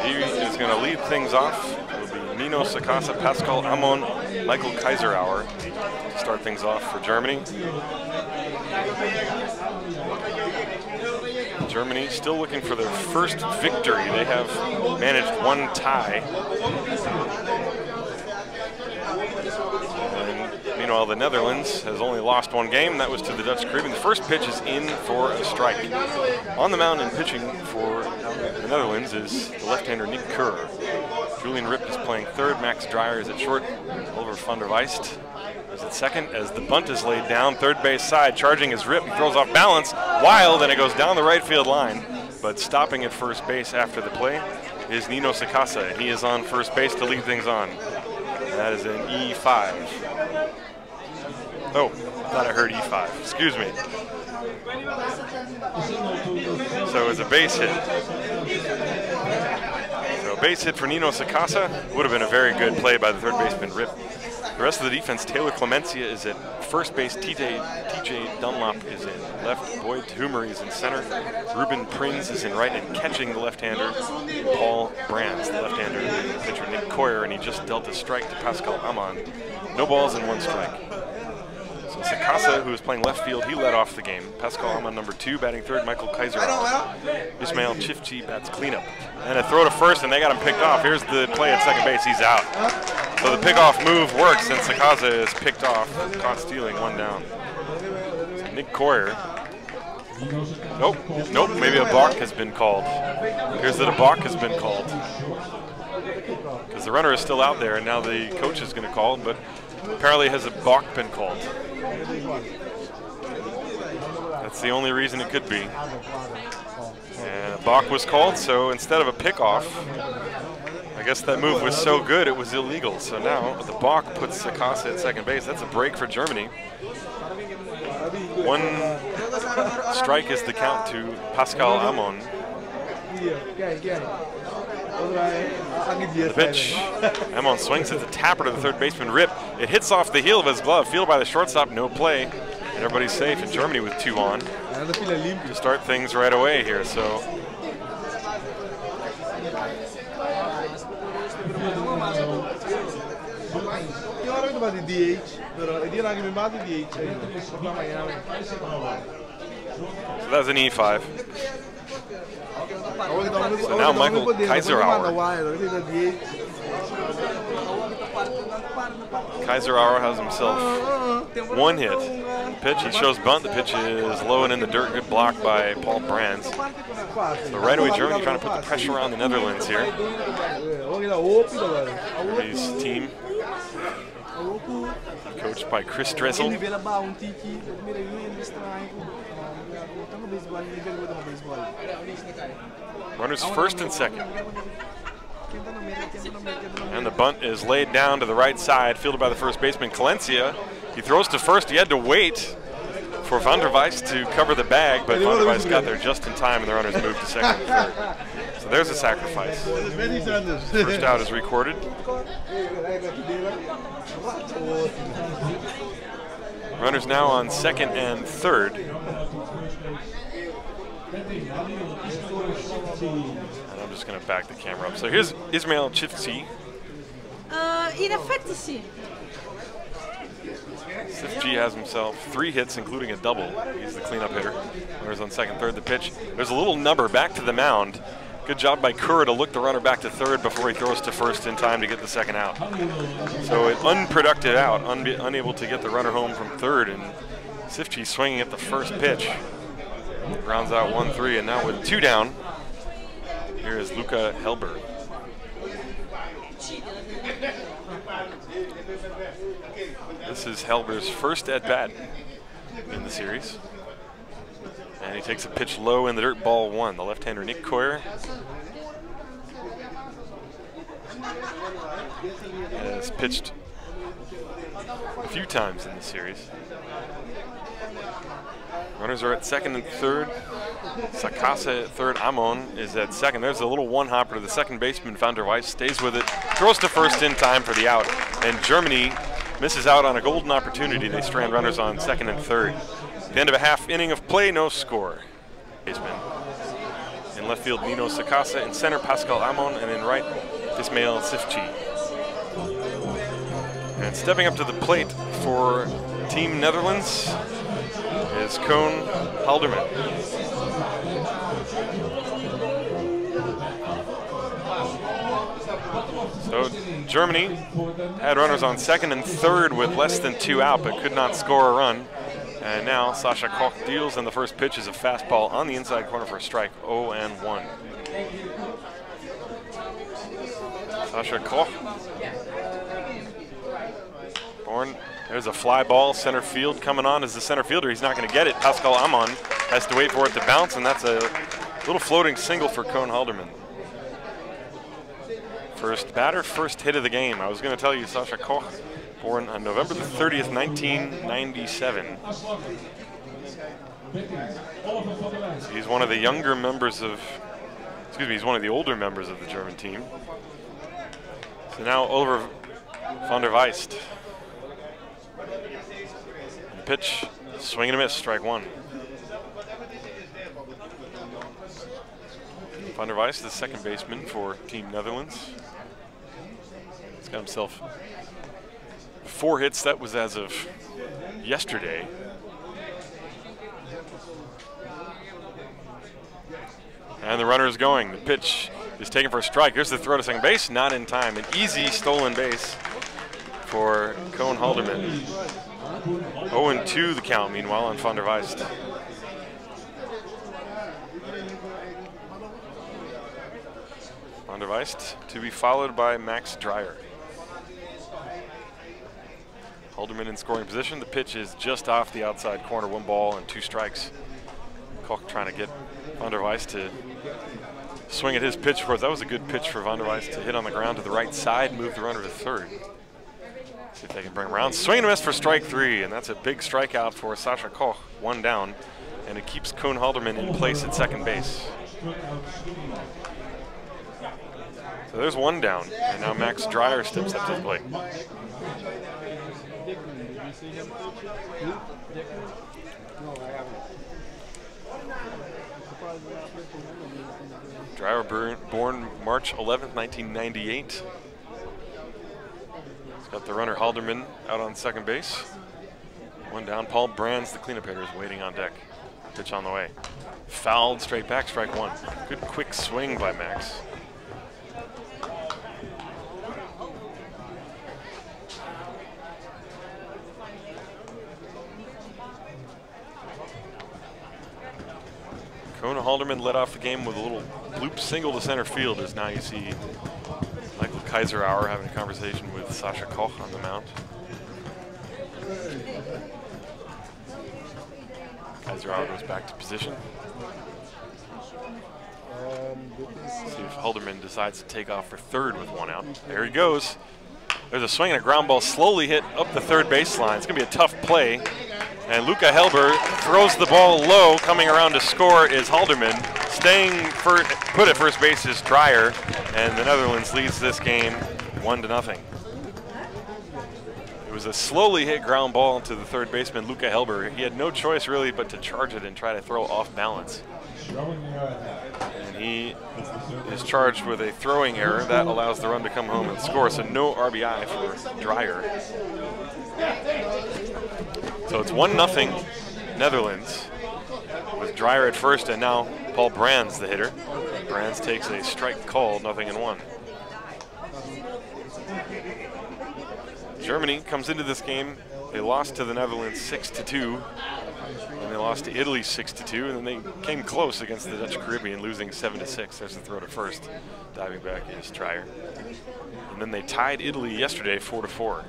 He is going to lead things off. It will be Nino Sakasa, Pascal Amon, Michael Kaiserauer to start things off for Germany. Germany still looking for their first victory. They have managed one tie. And meanwhile, the Netherlands has only lost one game. That was to the Dutch Caribbean. The first pitch is in for a strike. On the mound and pitching for the Netherlands is the left-hander Nick Kerr. Julian Ripp is playing third. Max Dreyer is at short. Oliver van der Weist is at second as the bunt is laid down. Third base side, charging is Ripp. He throws off balance. Wild, and it goes down the right field line. But stopping at first base after the play is Nino Sakasa, and he is on first base to lead things on. That is an E5. Oh, I thought I heard E5. Excuse me. So it's a base hit. So base hit for Nino Sakasa. Would have been a very good play by the third baseman, Ripp. The rest of the defense, Taylor Clemencia is at first base, TJ Dunlop is in left, Boyd Humer is in center, Ruben Prins is in right, and catching the left-hander, Paul Brands, the left-hander, pitcher Nick Coyer, and he just dealt a strike to Pascal Amon. No balls and one strike. So Sakasa, who was playing left field, he led off the game. Pascal Amon, number 2, batting third. Michael Kaiserauer. Ismail Chifchi bats cleanup. And a throw to first, and they got him picked off. Here's the play at second base. He's out. So the pickoff move works, and Sakasa is picked off, caught stealing, one down. So Nick Coyer. Nope, maybe a balk has been called. Here's that a balk has been called. Because the runner is still out there, and now the coach is going to call, but apparently has a balk been called. That's the only reason it could be. And a balk was called, so instead of a pickoff, I guess that move was so good it was illegal. So now the balk puts Sakasa at second base. That's a break for Germany. One strike is the count to Pascal Amon. The pitch. Amon swings at the tapper to the third baseman, Ripp. It hits off the heel of his glove. Fielded by the shortstop, no play. And everybody's safe in Germany with 2 on to start things right away here. So that's an E5. So now Michael Kaiserauer. Kaiserauer has himself 1 hit. Pitch, he shows bunt. The pitch is low and in the dirt. Good block by Paul Brands. So right away, Germany trying to put the pressure on the Netherlands here. Germany's team, coached by Chris Dressel. Runners first and second. And the bunt is laid down to the right side, fielded by the first baseman, Clemencia. He throws to first. He had to wait for van der Weist to cover the bag, but van der Weist got there just in time, and the runners moved to second and third. So there's a sacrifice. First out is recorded. Runners now on second and third. And I'm just going to back the camera up. So here's Ismail Chifchi. In effect, sì. Chifchi has himself 3 hits, including a double. He's the cleanup hitter. Runners on second, third. The pitch. There's a little number back to the mound. Good job by Kerr to look the runner back to third before he throws to first in time to get the second out. So an unproductive out, unable to get the runner home from third, and Chifchi swinging at the first pitch. Grounds out 1-3, and now with 2 down, here is Luca Helber. This is Helber's first at-bat in the series. And he takes a pitch low in the dirt, ball 1. The left-hander Nick Coyer has pitched a few times in the series. Runners are at second and third. Sakasa at third. Amon is at second. There's a little one-hopper to the second baseman. Van der Weist stays with it, throws to first in time for the out. And Germany misses out on a golden opportunity. They strand runners on second and third. At the end of a half inning of play, no score. Baseman. And left field, Nino Sakasa. In center, Pascal Amon. And in right, Ismail Sifchi. And stepping up to the plate for Team Netherlands is Koen Halderman. So Germany had runners on second and third with less than 2 out, but could not score a run. And now Sascha Koch deals, and the first pitch is a fastball on the inside corner for a strike, 0-1. Sascha Koch. There's a fly ball, center field coming on as the center fielder. He's not going to get it. Pascal Amon has to wait for it to bounce, and that's a little floating single for Koen Halderman. First batter, first hit of the game. I was going to tell you, Sascha Koch, born on November the 30th, 1997. So he's one of the younger members of, he's one of the older members of the German team. So now Oliver van der Weist. And pitch, swing and a miss, strike 1. Van der Weist, the second baseman for Team Netherlands. He's got himself 4 hits. That was as of yesterday. And the runner is going. The pitch is taken for a strike. Here's the throw to second base, not in time. An easy stolen base for Koen Halderman. 0-2 the count, meanwhile, on Van der Weist. Van der Weist to be followed by Max Dreyer. Halderman in scoring position. The pitch is just off the outside corner, 1 ball and 2 strikes. Koch trying to get Van der Weist to swing at his pitch. Of course, that was a good pitch for Van der Weist to hit on the ground to the right side, move the runner to third. See if they can bring him around. Swing and a miss for strike 3, and that's a big strikeout for Sascha Koch. 1 down, and it keeps Koen Halderman in place at second base. So there's 1 down, and now Max Dreyer steps up to the plate. Dreyer born March 11th, 1998. He's got the runner Halderman out on second base. 1 down. Paul Brands, the cleanup hitter, is waiting on deck. Pitch on the way. Fouled straight back, strike 1. Good quick swing by Max. Koen Halderman led off the game with a little bloop single to center field, as now you see Michael Kaiserauer having a conversation with Sascha Koch on the mound. Kaiserauer goes back to position. See if Halderman decides to take off for third with 1 out. There he goes. There's a swing and a ground ball slowly hit up the third baseline. It's going to be a tough play. And Luca Helber throws the ball low. Coming around to score is Halderman. Staying put at first base is Dreyer. And the Netherlands leads this game 1-0. It was a slowly hit ground ball to the third baseman, Luca Helber. He had no choice really but to charge it and try to throw off balance. And he is charged with a throwing error that allows the run to come home and score. So no RBI for Dreyer. So it's 1-0 Netherlands with Dreyer at first, and now Paul Brands the hitter. Brands takes a strike call, 0-1. Germany comes into this game. They lost to the Netherlands 6-2. And they lost to Italy 6-2, and then they came close against the Dutch Caribbean, losing 7-6. There's the throw to first. Diving back is Dreyer. And then they tied Italy yesterday 4-4.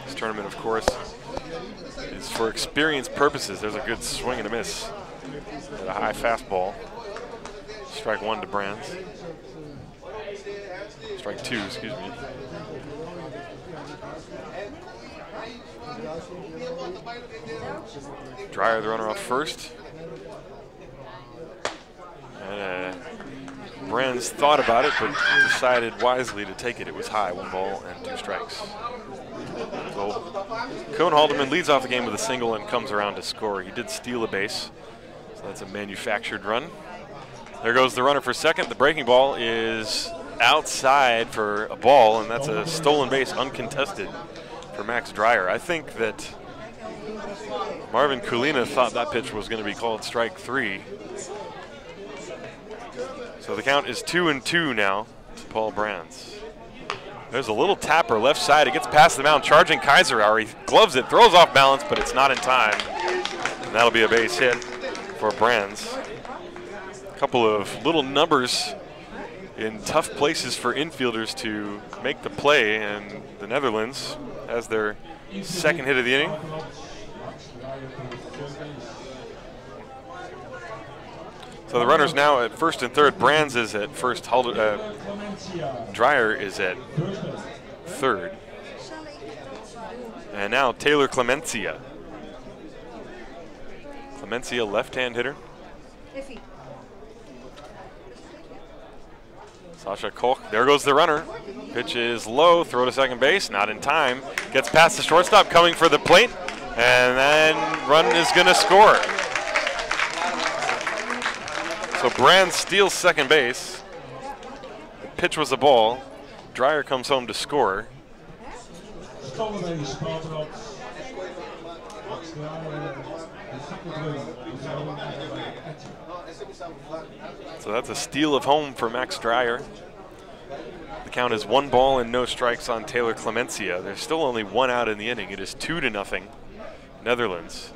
This tournament, of course, is for experience purposes. There's a good swing and a miss at a high fastball. Strike 1 to Brands. Strike 2, excuse me. Dreyer, the runner, off first. And Brands thought about it, but decided wisely to take it. It was high, 1 ball and 2 strikes. So Koen Haldeman leads off the game with a single and comes around to score. He did steal a base, so that's a manufactured run. There goes the runner for second. The breaking ball is outside for a ball, and that's a stolen base uncontested for Max Dreyer. I think that Marvin Kulina thought that pitch was going to be called strike 3. So the count is 2-2 now to Paul Brands. There's a little tapper left side. It gets past the mound, charging Kaiserauer. He gloves it, throws off balance, but it's not in time. And that'll be a base hit for Brands. A couple of little numbers in tough places for infielders to make the play, and the Netherlands has their second hit of the inning. So the runners now at first and third. Brands is at first. Dreyer is at third. And now Taylor Clemencia. Clemencia, left-hand hitter. Sasha Koch, there goes the runner. Pitch is low, throw to second base, not in time. Gets past the shortstop, coming for the plate, and then run is gonna score. So Brands steals second base. The pitch was a ball. Dreyer comes home to score. So that's a steal of home for Max Dreyer. The count is 1 ball and no strikes on Taylor Clemencia. There's still only 1 out in the inning. It is 2-0 Netherlands.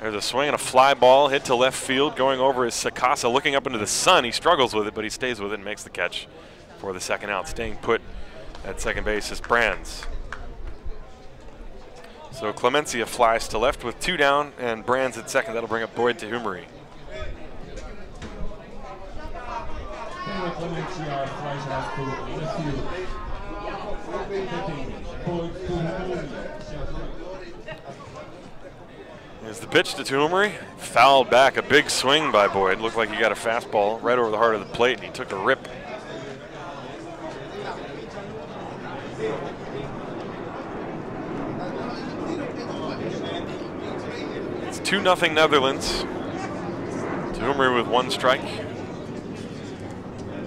There's a swing and a fly ball hit to left field. Going over is Sakasa, looking up into the sun. He struggles with it, but he stays with it and makes the catch for the second out. Staying put at second base is Brands. So Clemencia flies to left with 2 down, and Brands at second. That'll bring up Boyd to Humery. Here's the pitch to Humery. Fouled back, a big swing by Boyd. Looked like he got a fastball right over the heart of the plate, and he took a rip. It's 2-0 Netherlands. Humery with 1 strike.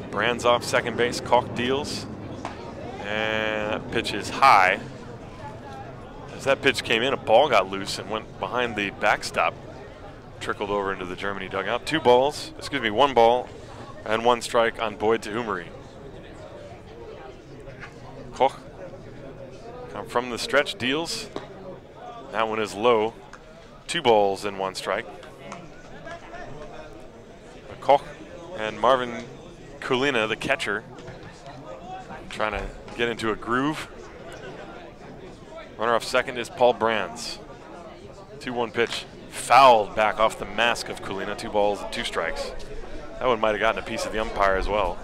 Brands off second base. Koch deals. And that pitch is high. As that pitch came in, a ball got loose and went behind the backstop. Trickled over into the Germany dugout. 1 ball and 1 strike on Boyd to Humery. Koch from the stretch deals. That one is low. 2 balls and 1 strike. Koch and Marvin Kulina, the catcher, trying to get into a groove. Runner off second is Paul Brands. 2-1 pitch. Fouled back off the mask of Kulina. 2 balls and 2 strikes. That one might have gotten a piece of the umpire as well.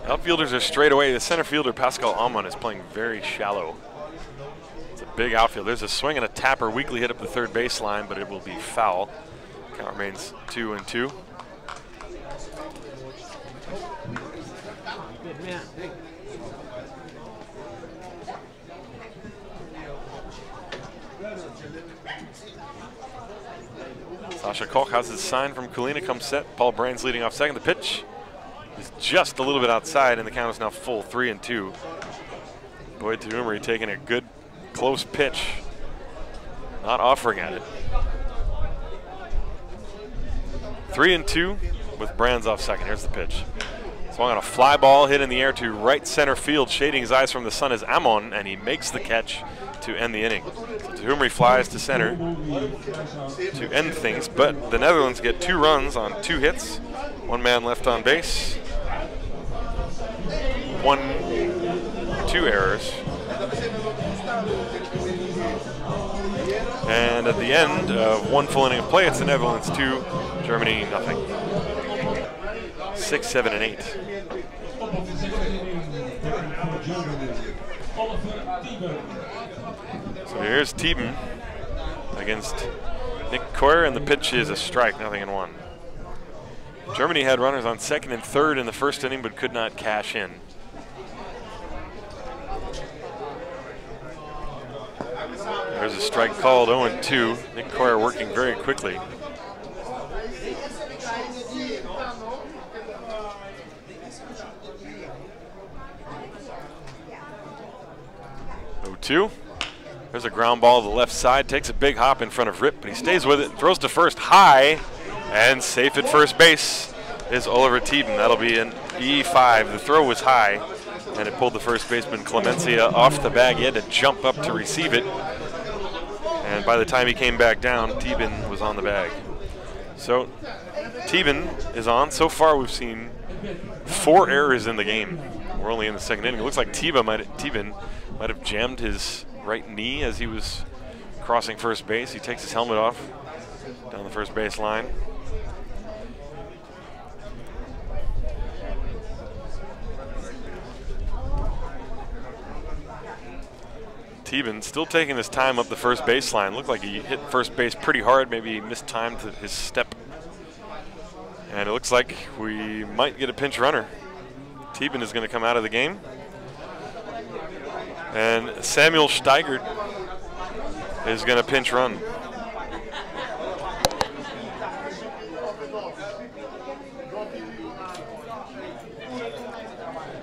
Outfielders are straight away. The center fielder, Pascal Amon, is playing very shallow. It's a big outfield. There's a swing and a tapper weakly hit up the third baseline, but it will be foul. Count remains 2-2. Sasha Koch has his sign from Kulina. Comes set. Paul Brands leading off second. The pitch is just a little bit outside, and the count is now full 3-2. Boyd to Humery taking a good close pitch, not offering at it. 3-2 with Brands off second. Here's the pitch. Swung on a fly ball, hit in the air to right center field. Shading his eyes from the sun is Amon, and he makes the catch to end the inning. So Humery flies to center to end things, but the Netherlands get 2 runs on 2 hits. 1 man left on base. 2 errors. And at the end of 1 full inning of play, it's the Netherlands 2, Germany nothing. 6, 7, and 8. So here's Thieben against Nick Koyer, and the pitch is a strike, 0-1. Germany had runners on second and third in the first inning, but could not cash in. There's a strike called, 0-2. Nick Koyer working very quickly. Two. There's a ground ball to the left side, takes a big hop in front of Rip, but he stays with it, throws to first high, and safe at first base is Oliver Tieben. That'll be an E5. The throw was high, and it pulled the first baseman Clemencia off the bag. He had to jump up to receive it, and by the time he came back down, Tieben was on the bag. So Tieben is on. So far we've seen 4 errors in the game. We're only in the second inning. It looks like Tieben might have jammed his right knee as he was crossing first base. He takes his helmet off down the first base line. Tieben still taking his time up the first baseline. Looked like he hit first base pretty hard. Maybe he mistimed his step. And it looks like we might get a pinch runner. Tieben is going to come out of the game. And Samuel Steigert is going to pinch run.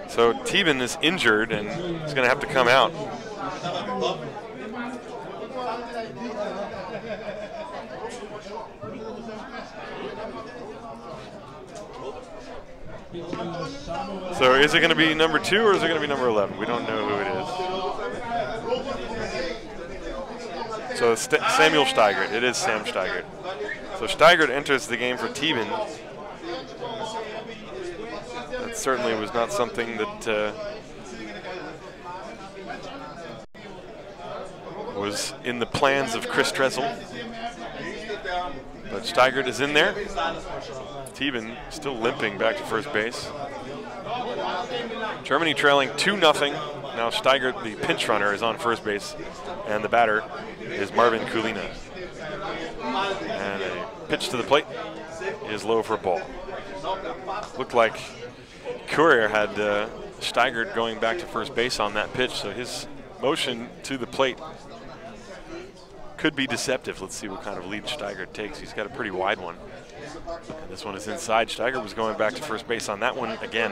So Tieben is injured and he's going to have to come out. So is it going to be number 2 or is it going to be number 11? We don't know who it is. So it's Samuel Steigert. It is Sam Steigert. So Steigert enters the game for Tieben. That certainly was not something that was in the plans of Chris Dressel. But Steigert is in there. Tieben still limping back to first base. Germany trailing 2-0. Now Steigert, the pinch runner, is on first base, and the batter is Marvin Kulina. And a pitch to the plate is low for a ball. Looked like Courier had Steigert going back to first base on that pitch, so his motion to the plate could be deceptive. Let's see what kind of lead Steigert takes. He's got a pretty wide one. And this one is inside. Steigert was going back to first base on that one again.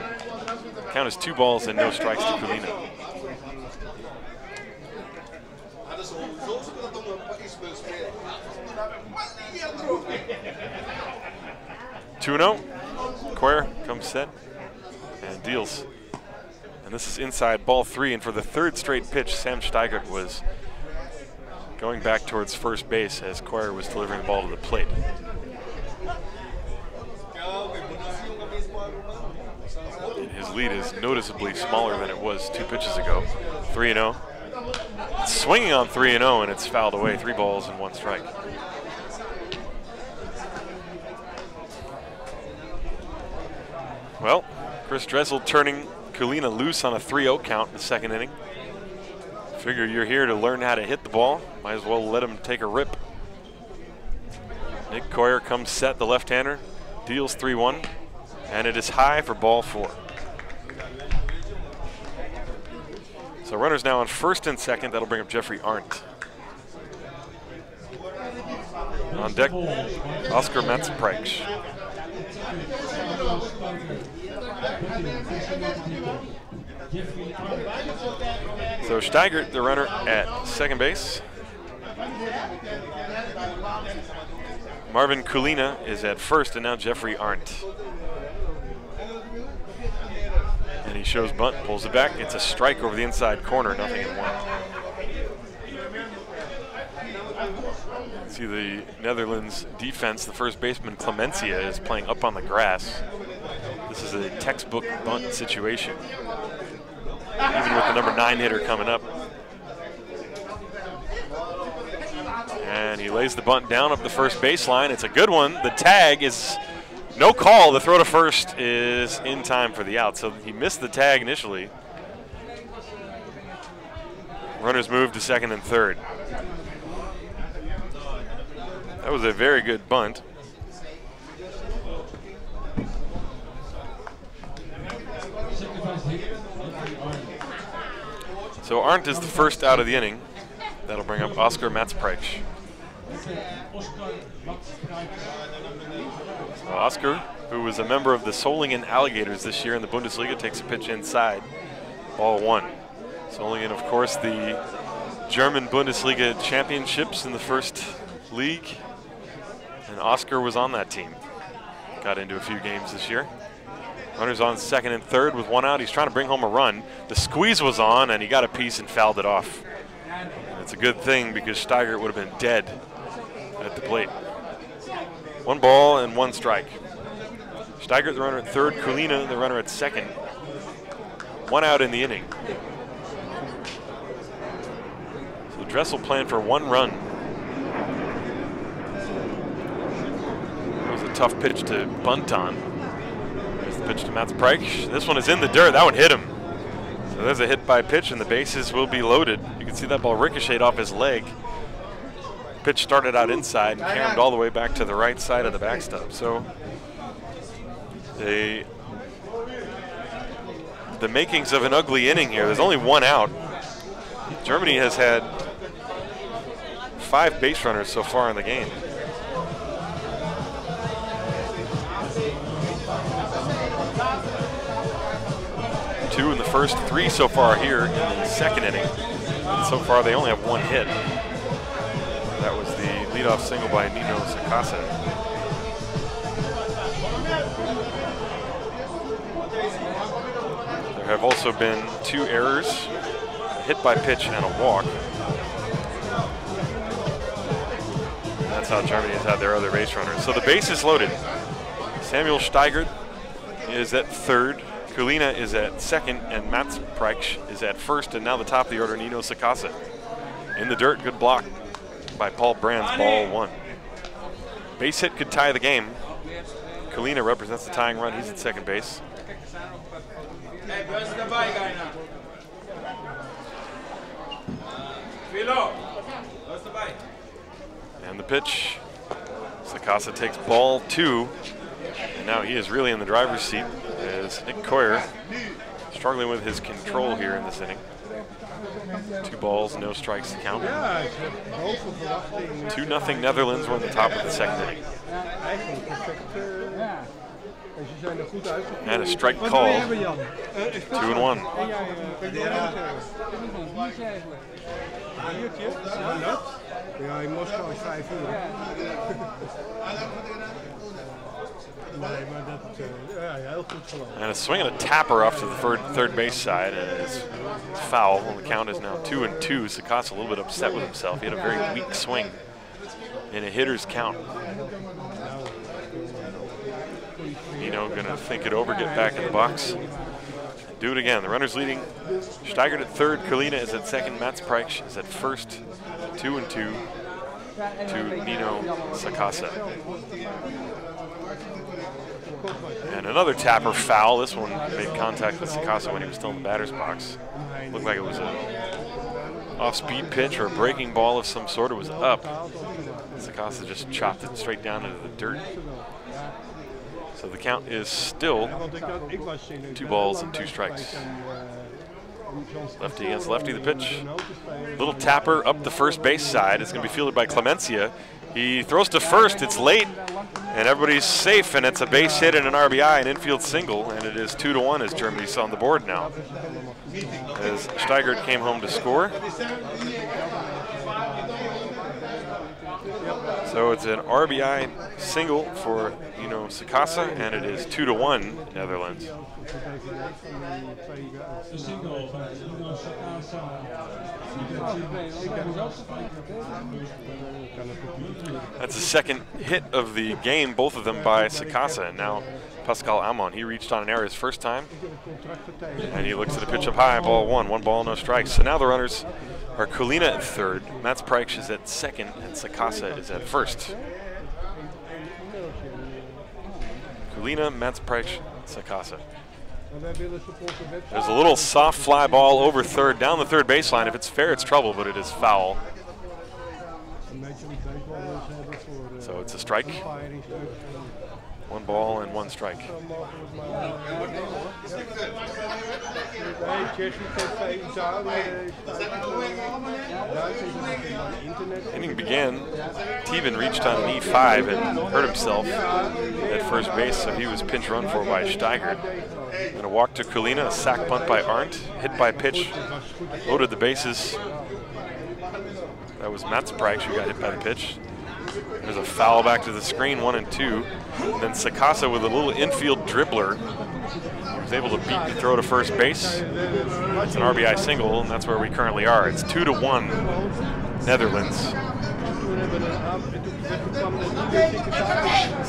Count is 2 balls and no strikes to Kulina. 2-0. Koyer comes set and deals. And this is inside, ball 3. And for the 3rd straight pitch, Sam Steigert was going back towards first base as Koyer was delivering the ball to the plate. His lead is noticeably smaller than it was 2 pitches ago. 3-0. Swinging on 3-0, and it's fouled away. 3 balls and 1 strike. Well, Chris Dressel turning Kulina loose on a 3-0 count in the 2nd inning. Figure you're here to learn how to hit the ball. Might as well let him take a rip. Nick Koyer comes set, the left-hander, deals 3-1, and it is high for ball 4. So runners now on first and second. That'll bring up Jeffrey Arndt. On deck, Oscar Matz-Preich. So Steigert, the runner at second base. Marvin Kulina is at first, and now Jeffrey Arndt. And he shows bunt, pulls it back. It's a strike over the inside corner, 0-1. See the Netherlands defense, the first baseman Clemencia is playing up on the grass. This is a textbook bunt situation, even with the number 9 hitter coming up. And he lays the bunt down up the first baseline. It's a good one. The tag is no call. The throw to first is in time for the out. So he missed the tag initially. Runners move to second and third. That was a very good bunt. So Arndt is the first out of the inning. That'll bring up Oscar Matspreich. So Oscar, who was a member of the Solingen Alligators this year in the Bundesliga, takes a pitch inside. Ball 1. Solingen, of course, the German Bundesliga championships in the first league. And Oscar was on that team. Got into a few games this year. Runners on second and third with 1 out. He's trying to bring home a run. The squeeze was on, and he got a piece and fouled it off. And it's a good thing because Steigert would have been dead at the plate. 1 ball and 1 strike. Steigert, the runner at third. Kulina, the runner at second. 1 out in the inning. So Dressel planned for 1 run. That was a tough pitch to bunt on. Pitch to Matspreich. This one is in the dirt. That one hit him. So there's a hit by pitch, and the bases will be loaded. You can see that ball ricocheted off his leg. Pitch started out inside and caromed all the way back to the right side of the backstop. So the makings of an ugly inning here. There's only 1 out. Germany has had 5 base runners so far in the game. 2 in the first, 3 so far here in the second inning. And so far they only have 1 hit. That was the leadoff single by Nino Sakasa. There have also been 2 errors, a hit by pitch and a walk. And that's how Germany has had their other base runners. So the base is loaded. Samuel Steigert is at third. Kulina is at second, and Matspreich is at first, and now the top of the order, Nino Sakasa. In the dirt, good block by Paul Brands, ball 1. Base hit could tie the game. Kulina represents the tying run. He's at second base. And the pitch. Sakasa takes ball 2. And now he is really in the driver's seat as Nick Coyer struggling with his control here in this inning. 2 balls, no strikes to count. 2-0 Netherlands. We're in the top of the second inning. And a strike call. 2-1. And a swing and a tapper off to the third base side, and it's foul. And the count is now 2-2. Sakasa a little bit upset with himself. He had a very weak swing in a hitter's count. Nino gonna think it over, get back in the box, and do it again. The runner's leading. Steigert at third, Kulina is at second, Matspreich is at first. 2-2 to Nino Sakasa. And another tapper foul. This one made contact with Sakasa when he was still in the batter's box. Looked like it was a off-speed pitch or a breaking ball of some sort. It was up. Sakasa just chopped it straight down into the dirt. So the count is still 2 balls and 2 strikes. Lefty against lefty, the pitch. Little tapper up the first base side. It's going to be fielded by Clemencia. He throws to first. It's late, and everybody's safe, and it's a base hit and an RBI, an infield single, and it is 2-1 as Germany's on the board now. As Steigert came home to score. So it's an RBI single for Nino Sakasa, and it is 2-1 Netherlands. That's the second hit of the game, both of them by Sakasa, and now Pascal Amon. He reached on an error his first time, and he looks at the pitch up high, ball 1, 1 ball, no strikes. So now the runners are Kulina at third, Matspreich is at second, and Sakasa is at first. Kulina, Matspreich, Sakasa. There's a little soft fly ball over third, down the third baseline. If it's fair, it's trouble, but it is foul. So it's a strike. 1 ball and 1 strike. Inning began. Teven reached on an E5 and hurt himself at first base, so he was pinch run for by Steiger. And a walk to Kulina, a sac bunt by Arndt, hit by pitch, loaded the bases. That was Mats Prags who got hit by the pitch. There's a foul back to the screen, 1 and 2. And then Sakasa with a little infield dribbler. He was able to beat the throw to first base. It's an RBI single, and that's where we currently are. It's 2-1 Netherlands.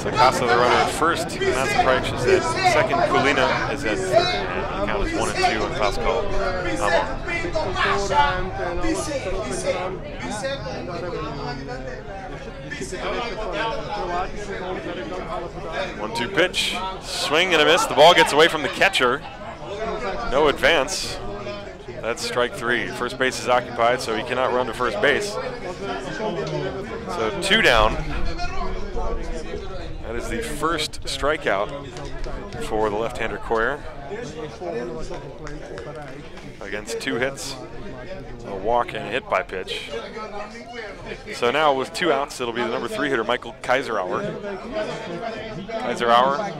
Sakasa the runner at first, Mats Prags is at second, Kulina is at third. And the count is 1 and 2 on Pascal Hamon. 1-2 pitch, swing and a miss. The ball gets away from the catcher. No advance. That's strike 3. First base is occupied, so he cannot run to first base. So 2 down. That is the first strikeout for the left-hander Coyer. Against 2 hits, a walk and a hit by pitch. So now with 2 outs, it'll be the number 3 hitter, Michael Kaiserauer. Kaiserauer,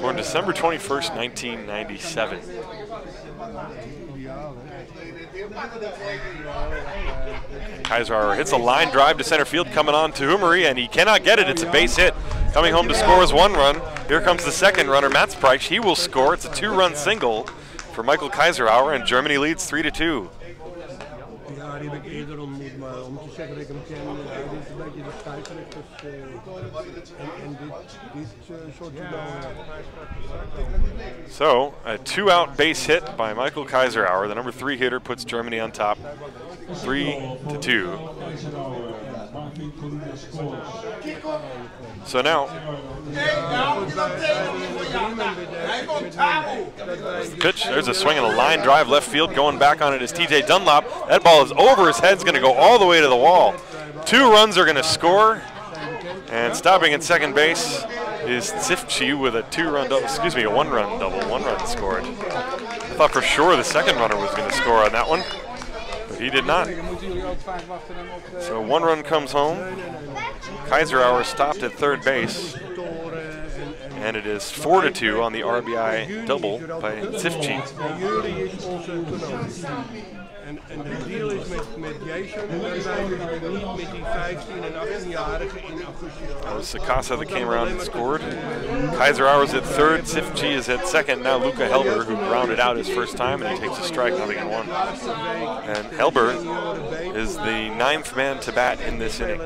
born December 21st, 1997. Kaiserauer hits a line drive to center field coming on to Humery, and he cannot get it. It's a base hit. Coming home to score is 1 run. Here comes the second runner, Mats Prags. He will score. It's a 2-run single for Michael Kaiserauer, and Germany leads 3-2. So a 2-out base hit by Michael Kaiserauer. The number 3 hitter puts Germany on top, 3-2. So now, there's the pitch. There's a swing and a line drive left field. Going back on it is TJ Dunlop. That ball is over his head. It's going to go all the way to the wall. 2 runs are going to score. And stopping at second base is Tsifchi with a 2-run double, excuse me, a 1-run double. 1 run scored. I thought for sure the second runner was going to score on that one, but he did not. So 1 run comes home. Kaiserauer stopped at third base, and it is 4-2 on the RBI double by Tsifchi. En de deal is met Jason, en dan zijn we niet met die 15 en 18-jarigen in augustus. That was Sakasa that came around and scored. Kaiserauer's at third, Tsifchi is at second. Now Luca Helber, who grounded out his first time, and he takes a strike, 0-1. And Helber is the 9th man to bat in this inning.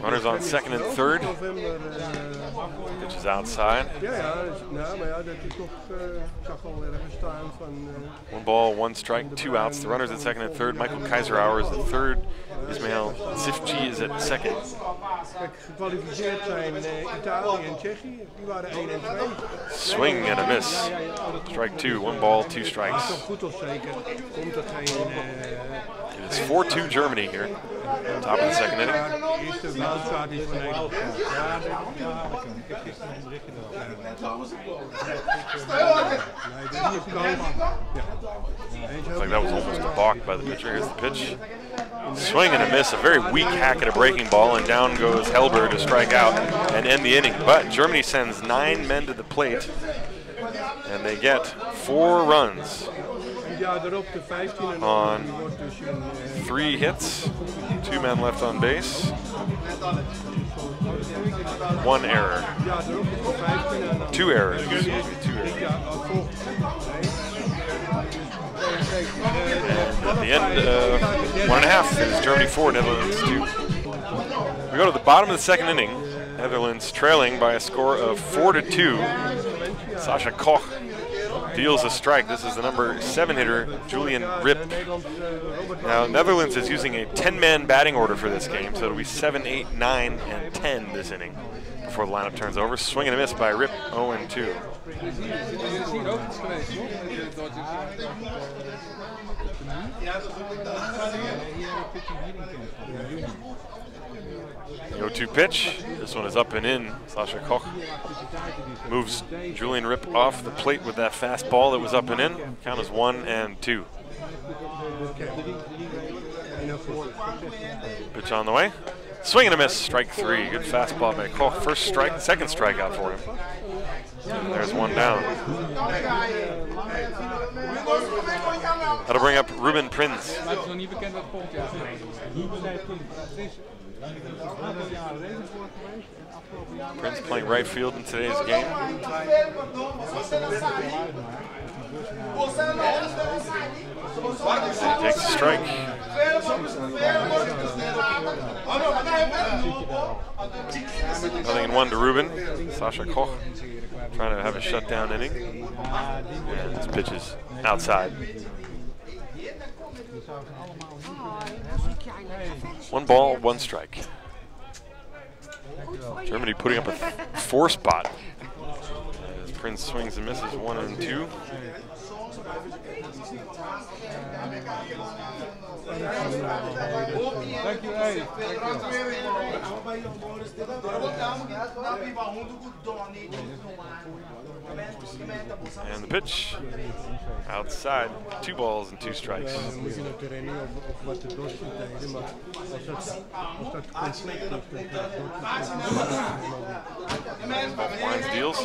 Runners on second and third. Pitch is outside. 1 ball, 1 strike, 2 outs. The runners at second and third. Michael Kaiserauer is the third. Ismail Tsifchi is at second. Swing and a miss. Strike 2, 1 ball, 2 strikes. It is 4-2 Germany here. Top of the second inning. Looks like that was almost a balk by the pitcher. Here's the pitch. Swing and a miss. A very weak hack at a breaking ball, and down goes Helber to strike out and end the inning. But Germany sends 9 men to the plate, and they get 4 runs on 3 hits, 2 men left on base, 1 error, 2 errors, excuse me, 2 errors. And at the end, 1.5 is Germany 4, Netherlands 2. We go to the bottom of the second inning. Netherlands trailing by a score of 4-2. Sasha Koch deals a strike. This is the number 7 hitter, Julian Rip. Now, Netherlands is using a 10-man batting order for this game, so it'll be 7, 8, 9, and 10 this inning before the lineup turns over. Swing and a miss by Rip, 0-2. 0-2 pitch. This one is up and in. Sascha Koch moves Julian Rip off the plate with that fastball that was up and in. Count is 1-2. Pitch on the way. Swing and a miss. Strike 3. Good fastball by Koch. First strike, second strikeout for him. And there's one down. That'll bring up Ruben Prins. Prince playing right field in today's game. He takes a strike. Nothing in 1 to Ruben. Sascha Koch trying to have a shutdown inning. And his pitch is outside. 1 ball, 1 strike. Germany putting up a 4 spot. As Prince swings and misses 1-2. And the pitch outside, 2 balls and 2 strikes. Wines deals.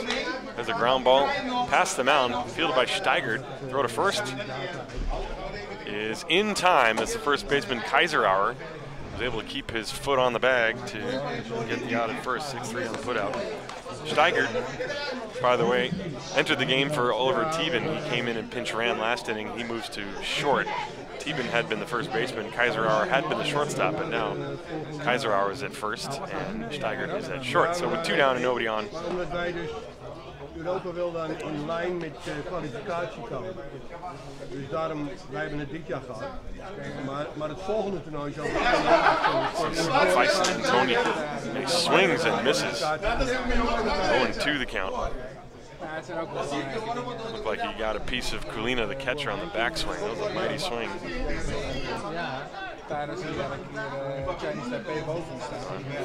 There's a ground ball past the mound, fielded by Steigert. Throw to first is in time as the first baseman Kaiserauer was able to keep his foot on the bag to get the out at first. 6-3 on the put out. Steigert, by the way, entered the game for Oliver Thieben. He came in and pinch ran last inning. He moves to short. Thieben had been the first baseman. Kaiserauer had been the shortstop, but now Kaiserauer is at first and Steigert is at short. So with 2 down and nobody on. Europa wil dan in lijn met kwalificatie komen. Dus daarom, wij hebben het dit jaar gehad. Maar het volgende toernooi zal Antonio. He swings and misses. 0-2 the count. Looked like he got a piece of Kulina, the catcher, on the backswing. That was a mighty swing.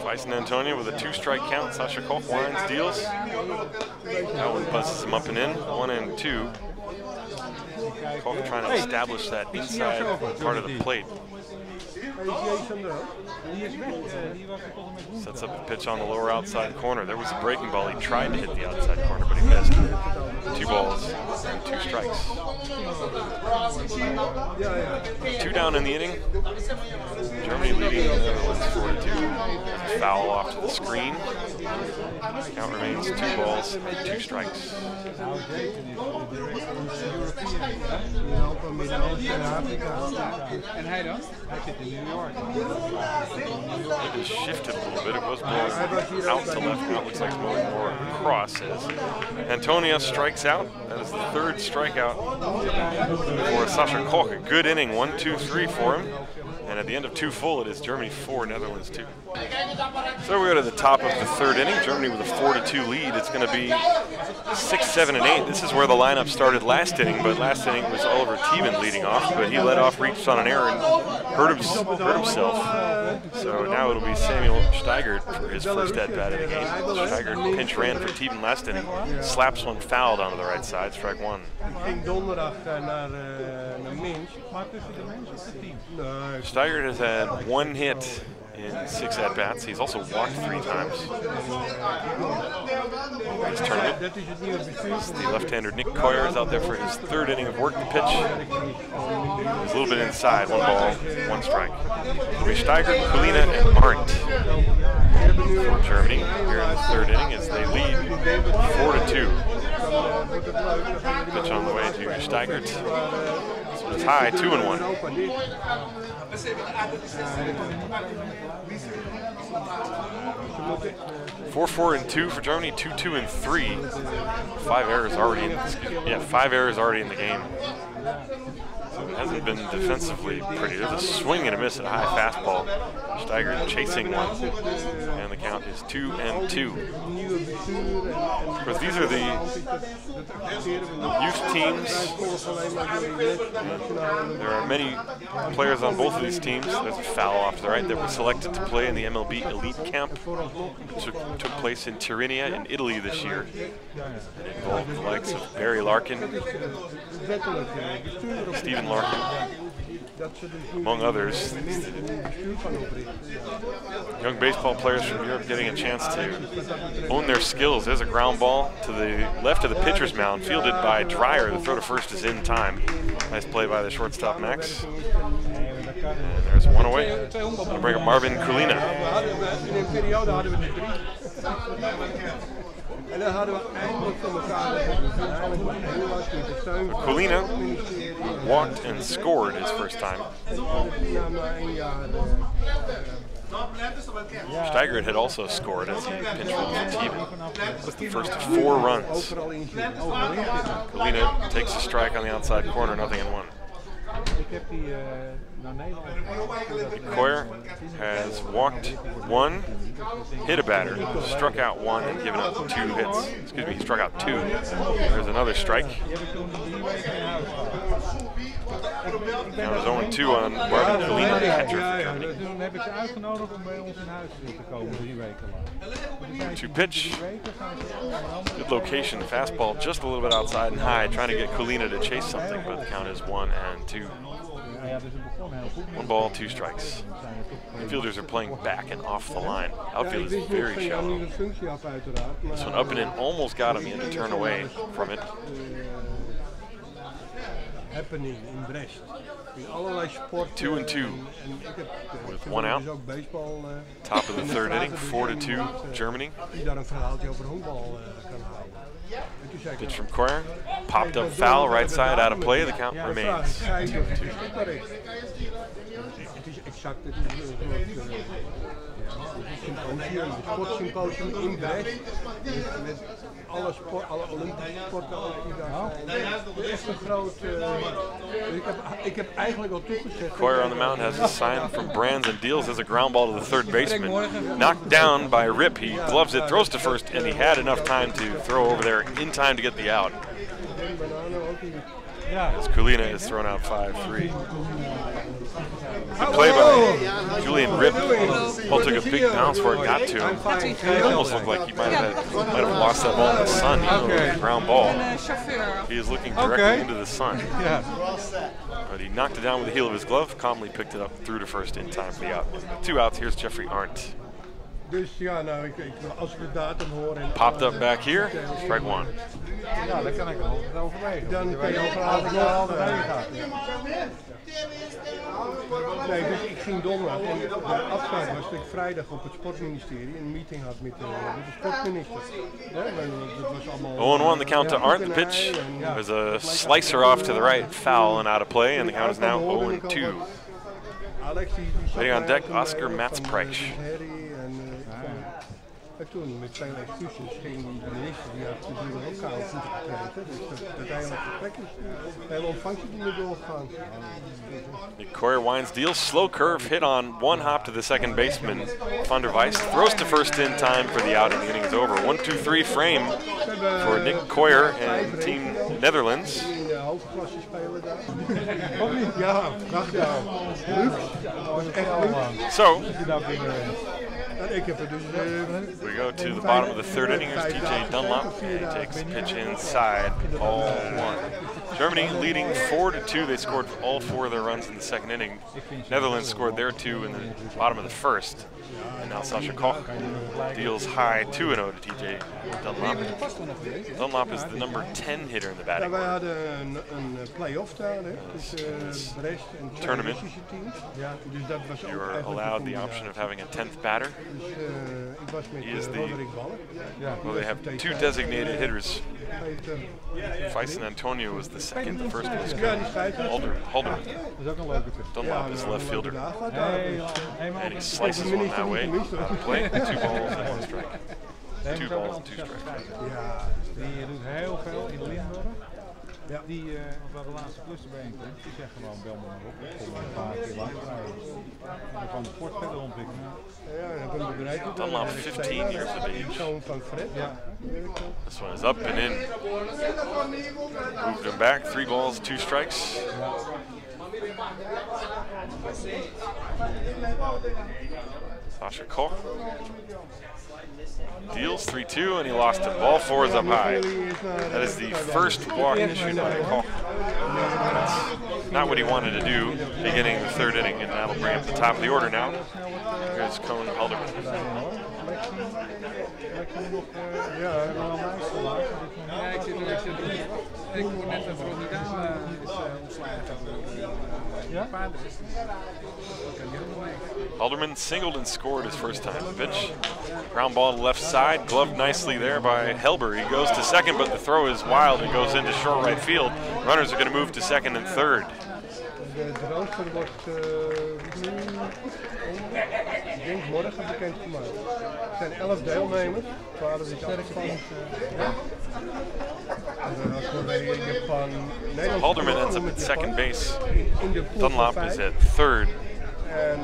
Feisen Antonio with a 2-strike count. Sascha Koch winds, deals. That one buzzes him up and in. 1-2. Koch trying to establish that inside part of the plate. Sets up a pitch on the lower outside corner. There was a breaking ball. He tried to hit the outside corner, but he missed. 2 balls and 2 strikes. 2 down in the inning. Germany leading the Netherlands 4-2. Foul off to the screen. Count remains 2 balls and 2 strikes. En hij dan? Hij zit in New York. It has shifted a little bit. It was blowing out to left. Now it looks like it's moving more across as Antonio strikes out. That is the 3rd strikeout for Sascha Koch. A good inning, 1-2-3 for him. And at the end of 2 full, it is Germany 4, Netherlands 2. So we go to the top of the 3rd inning. Germany with a 4-2 lead. It's going to be 6, 7, and 8. This is where the lineup started last inning, but last inning was Oliver Thieben leading off, but he led off, reached on an error, and hurt himself. So now it'll be Samuel Steigert for his first at-bat of the game. Steigert pinch ran for Thieben last inning, slaps one fouled onto the right side, strike 1. Steigert has had 1 hit in 6 at-bats. He's also walked 3 times. This tournament. The left-hander Nick Koyer is out there for his 3rd inning of work. The pitch is a little bit inside. 1 ball, 1 strike. It'll be Steigert, Kulina, and Arndt for Germany here in the 3rd inning as they lead 4-2. Pitch on the way to Steigert. one is high, 2-1. Europa dit. Ze moeten 4-4-2 for Germany, 2-2-3. 5 errors already in. 5 errors already in the game. It hasn't been defensively pretty. There's a swing and a miss at a high fastball. Steiger chasing one, and the count is 2-2. Of course, these are the youth teams. There are many players on both of these teams. There's a foul off to the right that were selected to play in the MLB Elite Camp, which took place in Tirrenia in Italy this year. It involved the likes of Barry Larkin, Stephen Larkin, among others. Young baseball players from Europe getting a chance to own their skills. There's a ground ball to the left of the pitcher's mound, fielded by Dreyer. The throw to first is in time. Nice play by the shortstop, Max. And there's one away. Gonna bring up Marvin Kulina. Kulina walked and scored his first time. Steiger had also scored as he pinched for Steven. That's the first of 4 runs. Kulina takes a strike on the outside corner, 0-1. Koyer has walked 1, hit a batter, struck out 1, and given up 2 hits. Excuse me, he struck out 2. There's another strike. Now there's 0-2 on Marvin Kulina, the catcher for Germany. 2-pitch. Good location. Fastball just a little bit outside and high, trying to get Kulina to chase something, but the count is 1-2. 1 ball, 2 strikes. Infielders are playing back and off the line. Outfield is very shallow. This one up and in, almost got him. He had to turn away from it. Happening in Brest. In allerlei sporten. 2-2 with 1 out. Top of the 3rd inning, 4-2 Germany. Die daar een verhaaltje over honkbal kan houden. Pitch from Koyer, popped up foul, right side, out of play. The count remains 2-2. Het is exact het symposium, het sportsymposium in Brest. Met alle Olympische sporten die daar zijn. Echt een groot. Ik heb eigenlijk al toegezegd. Koyer on the mound has a sign from Brands and deals as a ground ball to the 3rd baseman. Knocked down by Rip. He gloves it, throws to first, and he had enough time to throw over there in time to get the out. As Kulina is thrown out 5-3. Good play by Julian Rip. Ball took a big bounce where it got to him. It almost looked like he might have lost that ball in the sun, even though it was a ground ball. He is looking directly into the sun. But he knocked it down with the heel of his glove, calmly picked it up, through to first in time for the out. 2 outs, here's Jeffrey Arndt. Dus ja, nou, als we de datum horen. Popped up back here, strike 1. Ja, daar kan ik wel overwegen. Dan kan je overwegen gaan. Nee, dus ik ging donderdag en de afspraak was dat ik vrijdag op het sportministerie een meeting had met de sportminister. Ja, dat was allemaal 0-1 the count to Arndt, the pitch. There's a slicer off to the right, foul and out of play, and the count is now 0-2. Waiting on deck, Oscar Matzpreich. En toen met zijn excuses ging de minister, die had natuurlijk ook koude voeten gekregen. Dus uiteindelijk gesprek is de hele ontvangst niet meer doorgegaan. Koyer winds deals, slow curve hit on 1 hop to the 2nd baseman. Van der Weijst throws to first in time for the out and the inning is over. 1-2-3 frame for Nick Koyer and Team Netherlands. In de hoofdklasse spelen daar. Ja, dacht ja. So, we go to the bottom of the 3rd inning. Here's TJ Dunlop, and he takes a pitch inside, ball 1. Germany leading 4-2. They scored all 4 of their runs in the 2nd inning. Netherlands scored their 2 in the bottom of the 1st. And now Sasha Koch deals high 2-0 to TJ Dunlop. Dunlop is the number 10 hitter in the batting wij order. hadden een play-off daar, hè, tussen Brest en twee Tournament. Russische teams. Dus dat was ook You are eigenlijk allowed een the option of having a 10th batter. Dus ik was met He is the- Roderick Ballen. Well, they have two designated hitters. Peter. Feist and Antonio was the second. The first was Ja, die scheidsrechter. Halderman. Dat is ook een leuke tip. Dunlop is left fielder. And he slices Hey, one that way. minister. Out of play. 2 balls and 1 strike. 2 balls and 2 strikes. Ja, Die doet heel veel in Limburg. Ja. Die, op de laatste klussenbijeenkomst, die zegt gewoon bel me maar op. Ik kom een paar keer langs rijden. En dan kan de sport verder ontwikkelen. ja, dan ben ik bereid. Dunlop, 15 years of age. Zoon van Fred. Ja. This one is up and in. Moved him back. 3 balls, 2 strikes. Sasha Koch deals 3-2, and he lost it. Ball 4 is up high. That is the first walk issued by Koch. That's not what he wanted to do beginning the 3rd inning, and that'll bring him to the top of the order now. Here's Cone Halderman. Ja, ik zit er. Ik hoor net dat Ronnie Daan is ontslagen. Ja? Paarden is. Halderman singled and scored his first time. Pitch, ground ball to the left side, gloved nicely there by Helber. He goes to second, but the throw is wild and goes into short right field. Runners are going to move to second and third. De rooster wordt nu, ik denk morgen bekendgemaakt. Er zijn 11 deelnemers. 12 is afgevallen. Halderman ends up at second base. Dunlop is at third. En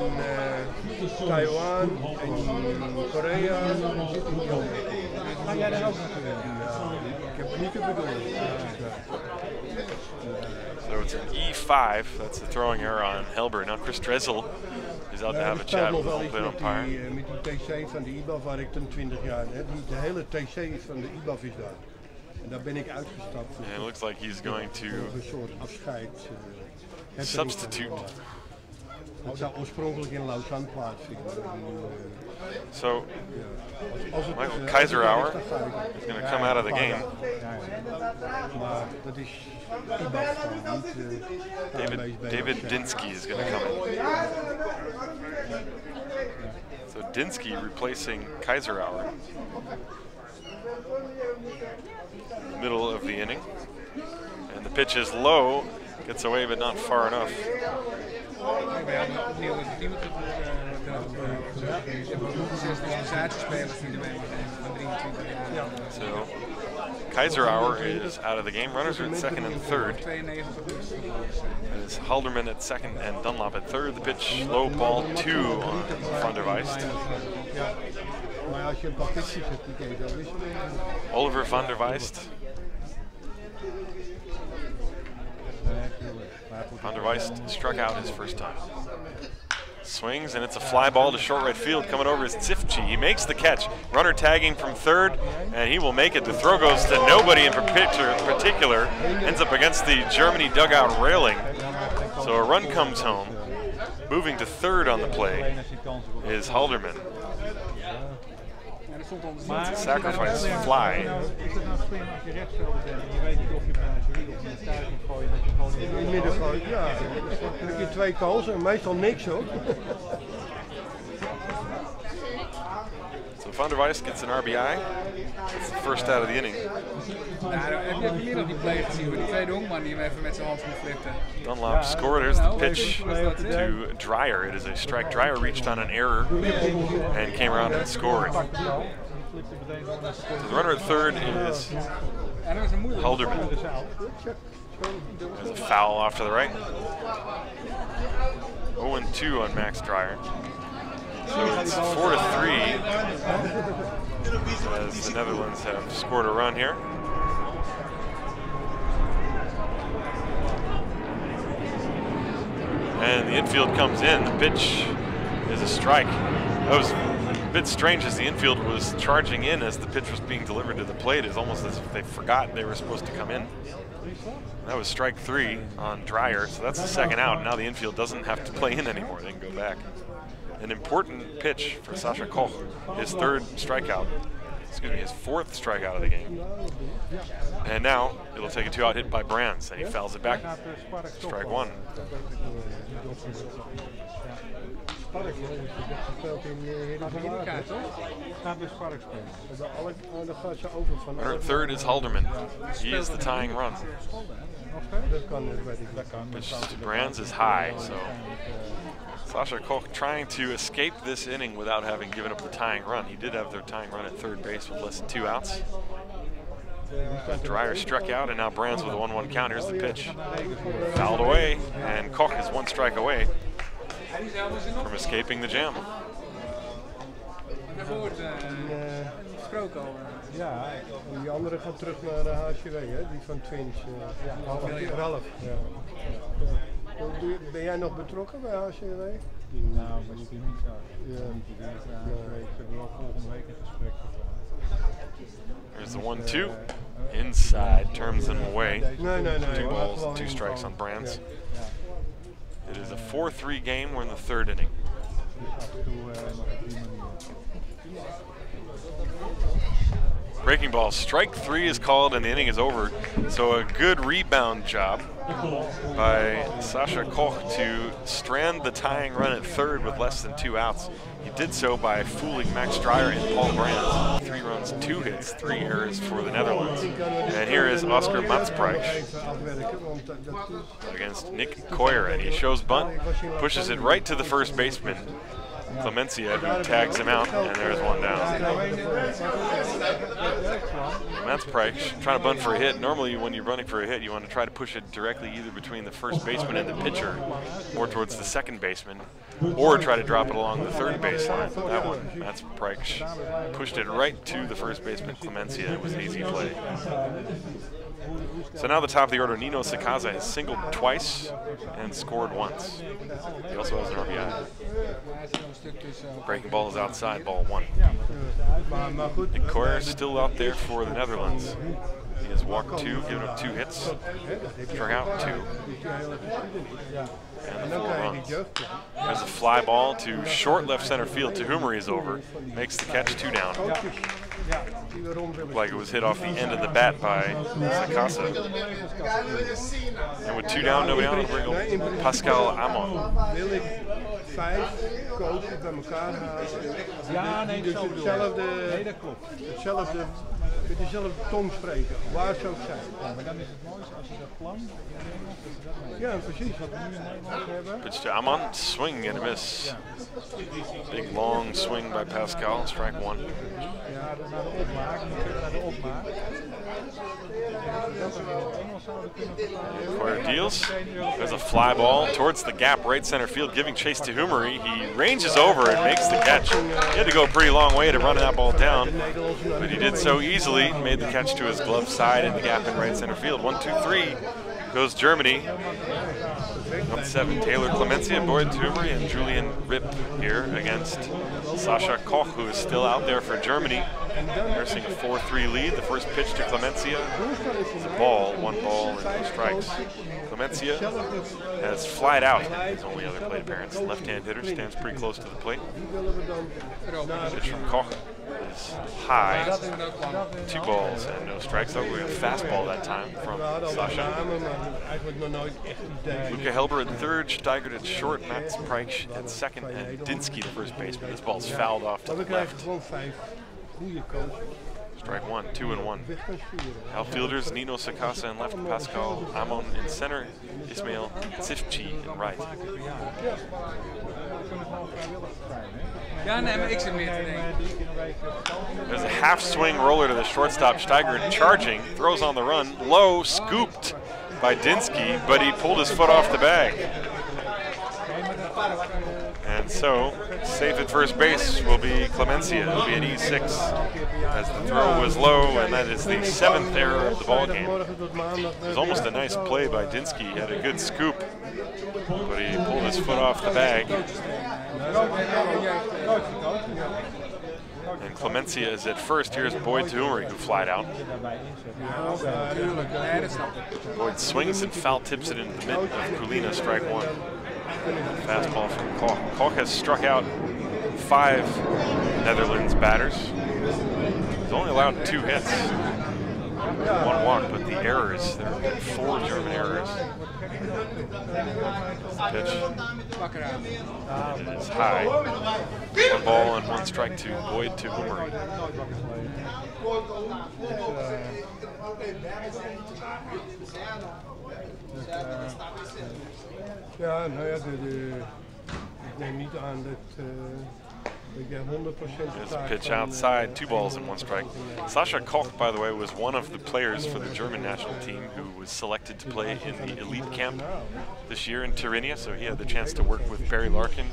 Taiwan en Korea zitten in Jong. Ga jij daar ook naartoe? Ik heb niet de bedoeling. So it's an E5. That's the throwing error on Helber. Now Chris Dressel is out to have a chat with the home plate umpire. Met die TC van de IBAF waar ik toen 20 jaar heb. De hele TC van de IBAF is daar. En daar ben ik uitgestapt. And it looks like he's going to Een soort afscheid. substitute. Het zou oorspronkelijk in Lausanne plaatsvinden. So Michael Kaiserauer is going to come out of the game. Maar dat is IBAF niet. David Dinsky is going to come in. So Dinsky replacing Kaiserauer. In the middle of the inning. And the pitch is low, gets away but not far enough. We hebben opnieuw een team te 6 spelers die erbij zijn van 23 jaar. So Kaiserauer is out of the game. Runners are at second and third. 92. And it's Halderman at second and Dunlop at third. The pitch, low ball 2 on Van der Weist. Maar als je een paar pitches hebt, die kun je wel wisselen. Oliver Van der Weist. Van der Weist struck out his first time. Swings, and it's a fly ball to short right field. Coming over is Tifchi. He makes the catch. Runner tagging from third, and he will make it. The throw goes to nobody in particular. Ends up against the Germany dugout railing. So a run comes home. Moving to third on the play is Halderman. It's a sacrifice fly. Is het nou slim als je rechtsvelder bent en je weet niet of je bij een jury of in de tuin moet gooien, dat je gewoon In het midden gooit, ja. Dan heb je 2 kansen, meestal niks hoor. So Van der Weist gets an RBI. It's the first out of the inning. Nou, heb je meer nog die play gezien waar die tweede honkman die hem even met zijn hand flipte. Dunlop scored. There's the pitch to Dreyer. It is a strike. Dreyer reached on an error and came around and scored. So the runner at third is Halderman. There's a foul off to the right. 0-2 on Max Dreyer. So it's 4-3 as the Netherlands have scored a run here. And the infield comes in. The pitch is a strike. That was a bit strange as the infield was charging in as the pitch was being delivered to the plate. It's almost as if they forgot they were supposed to come in. That was strike 3 on Dreyer, so that's the second out. Now the infield doesn't have to play in anymore. They can go back. an important pitch for Sasha Koch, his third strikeout. Excuse me, his fourth strikeout of the game. And now it'll take a 2-out hit by Brands, and he fouls it back. Strike one. Runner at third is Halderman. He is the tying run. Pitch to Brands is high, so Sasha Koch trying to escape this inning without having given up the tying run. He did have their tying run at third base with less than 2 outs. Dreyer struck out, and now Brands with a 1-1 count. Here's the pitch. Fouled away, and Koch is 1 strike away from escaping the jam. Ja, die andere gaat terug naar de HCW, hè? Die van Twins. Ralf. Ja. Ben jij nog betrokken bij HCW? Nou, misschien niet zo. Ja. Ik heb wel volgende week een gesprek. There's the 1-2. Inside, turns him away. Nee. 2 balls, 2 strikes on Brands. It is a 4-3 game. We're in the third inning. Breaking ball, strike 3 is called and the inning is over. So a good rebound job by Sasha Koch to strand the tying run at third with less than 2 outs. He did so by fooling Max Dreyer and Paul Brands. 3 runs, 2 hits, 3 errors for the Netherlands. And here is Oscar Matspreich against Nick Coyer, and he shows bunt, pushes it right to the first baseman, Clemencia, who tags him out, and there's 1 down. Matspreich trying to bunt for a hit. Normally when you're running for a hit, you want to try to push it directly either between the first baseman and the pitcher, more towards the second baseman, or try to drop it along the third baseline. That one, Matspreich pushed it right to the first baseman, Clemencia. It was an easy play. So now the top of the order, Nino Sakaza has singled twice and scored once. He also has an RBI. Breaking ball is outside, ball 1. Nick Coyer still out there for the Netherlands. He has walked 2, given up 2 hits, struck out 2, and the 4 runs. There's a fly ball to short left center field. Tahumari is over, makes the catch, 2 down. Looked like it was hit off the end of the bat by Sakasa. And with 2 down, nobody on, bring up Pascal Amon. 5 coaches bij elkaar halen. Ja, nee, dus hetzelfde, met dezelfde tong spreken, waar ze ook zijn. Ja, maar dan is het mooiste als je dat plan ja, precies, wat we nu in Nederland hebben. Pitch to Amon, swing and a miss. Big long swing by Pascal, strike 1. Ja, naar de opmaak, naar de opmaak. Coyer deals. There's a fly ball towards the gap, right center field, giving chase to Tahumari. He ranges over and makes the catch. He had to go a pretty long way to run that ball down, but he did so easily, made the catch to his glove side in the gap in right center field. 1-2-3 goes Germany. Up 7, Taylor Clemencia, Boyd Tahumari, and Julian Ripp here against Sasha Koch, who is still out there for Germany, nursing a 4-3 lead. The first pitch to Clemencia is a ball, 1 ball and 2 strikes. Clemencia has flied out his only other plate appearance. Left-hand hitter, stands pretty close to the plate. Pitch from Koch is high, 2 balls and no strikes. That was a fastball that time from Sasha. Luca Helber at third, Steigert at short, Matspreich at second, and Dinsky the first baseman. This ball's fouled off to the left. Strike 1, 2-1. Outfielders Nino Sakasa in left, Pascal Amon in center, Ismail Tsifchi in right. Ja, nee, maar ik zit meer te denken. There's a half swing roller to the shortstop, Steigert charging, throws on the run, low, scooped by Dinsky, but he pulled his foot off the bag. And so, safe at first base will be Clemencia. It'll be an E6 as the throw was low, and that is the 7th error of the ball game. It was almost a nice play by Dinsky. He had a good scoop, but he pulled his foot off the bag. And Clemencia is at first. Here's Boyd Tahumari, who flied out. Boyd swings and foul tips it into the mid of Kulina, strike 1. Fastball from Kalk. Kalk has struck out 5 Netherlands batters. He's only allowed 2 hits, 1 walk, but the errors, there have been 4 German errors. Pitch. And it's high. 1 ball and 1 strike to Boyd to Hummery. Ja, nou ja, ik neem niet aan dat jij 100% There's a pitch outside, 2 balls and 1 strike. Sascha Kalk, by the way, was one of the players for the German national team who was selected to play in the elite camp this year in Tirrenia, so he had the chance to work with Barry Larkin,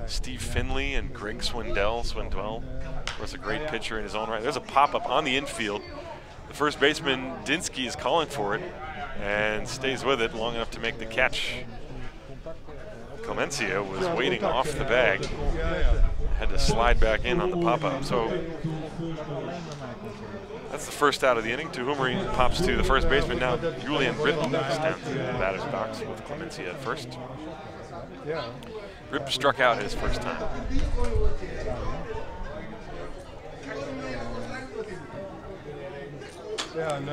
Steve Finley, and Greg Swindell. Swindell was a great pitcher in his own right. There's a pop-up on the infield. The first baseman, Dinsky, is calling for it and stays with it long enough to make the catch. Clemencia was waiting off the bag, had to slide back in on the pop-up. So that's the first out of the inning. Hummery pops to the first baseman. Now Julian Ripp is down to the batter's box with Clemencia at first. Ripp struck out his first time.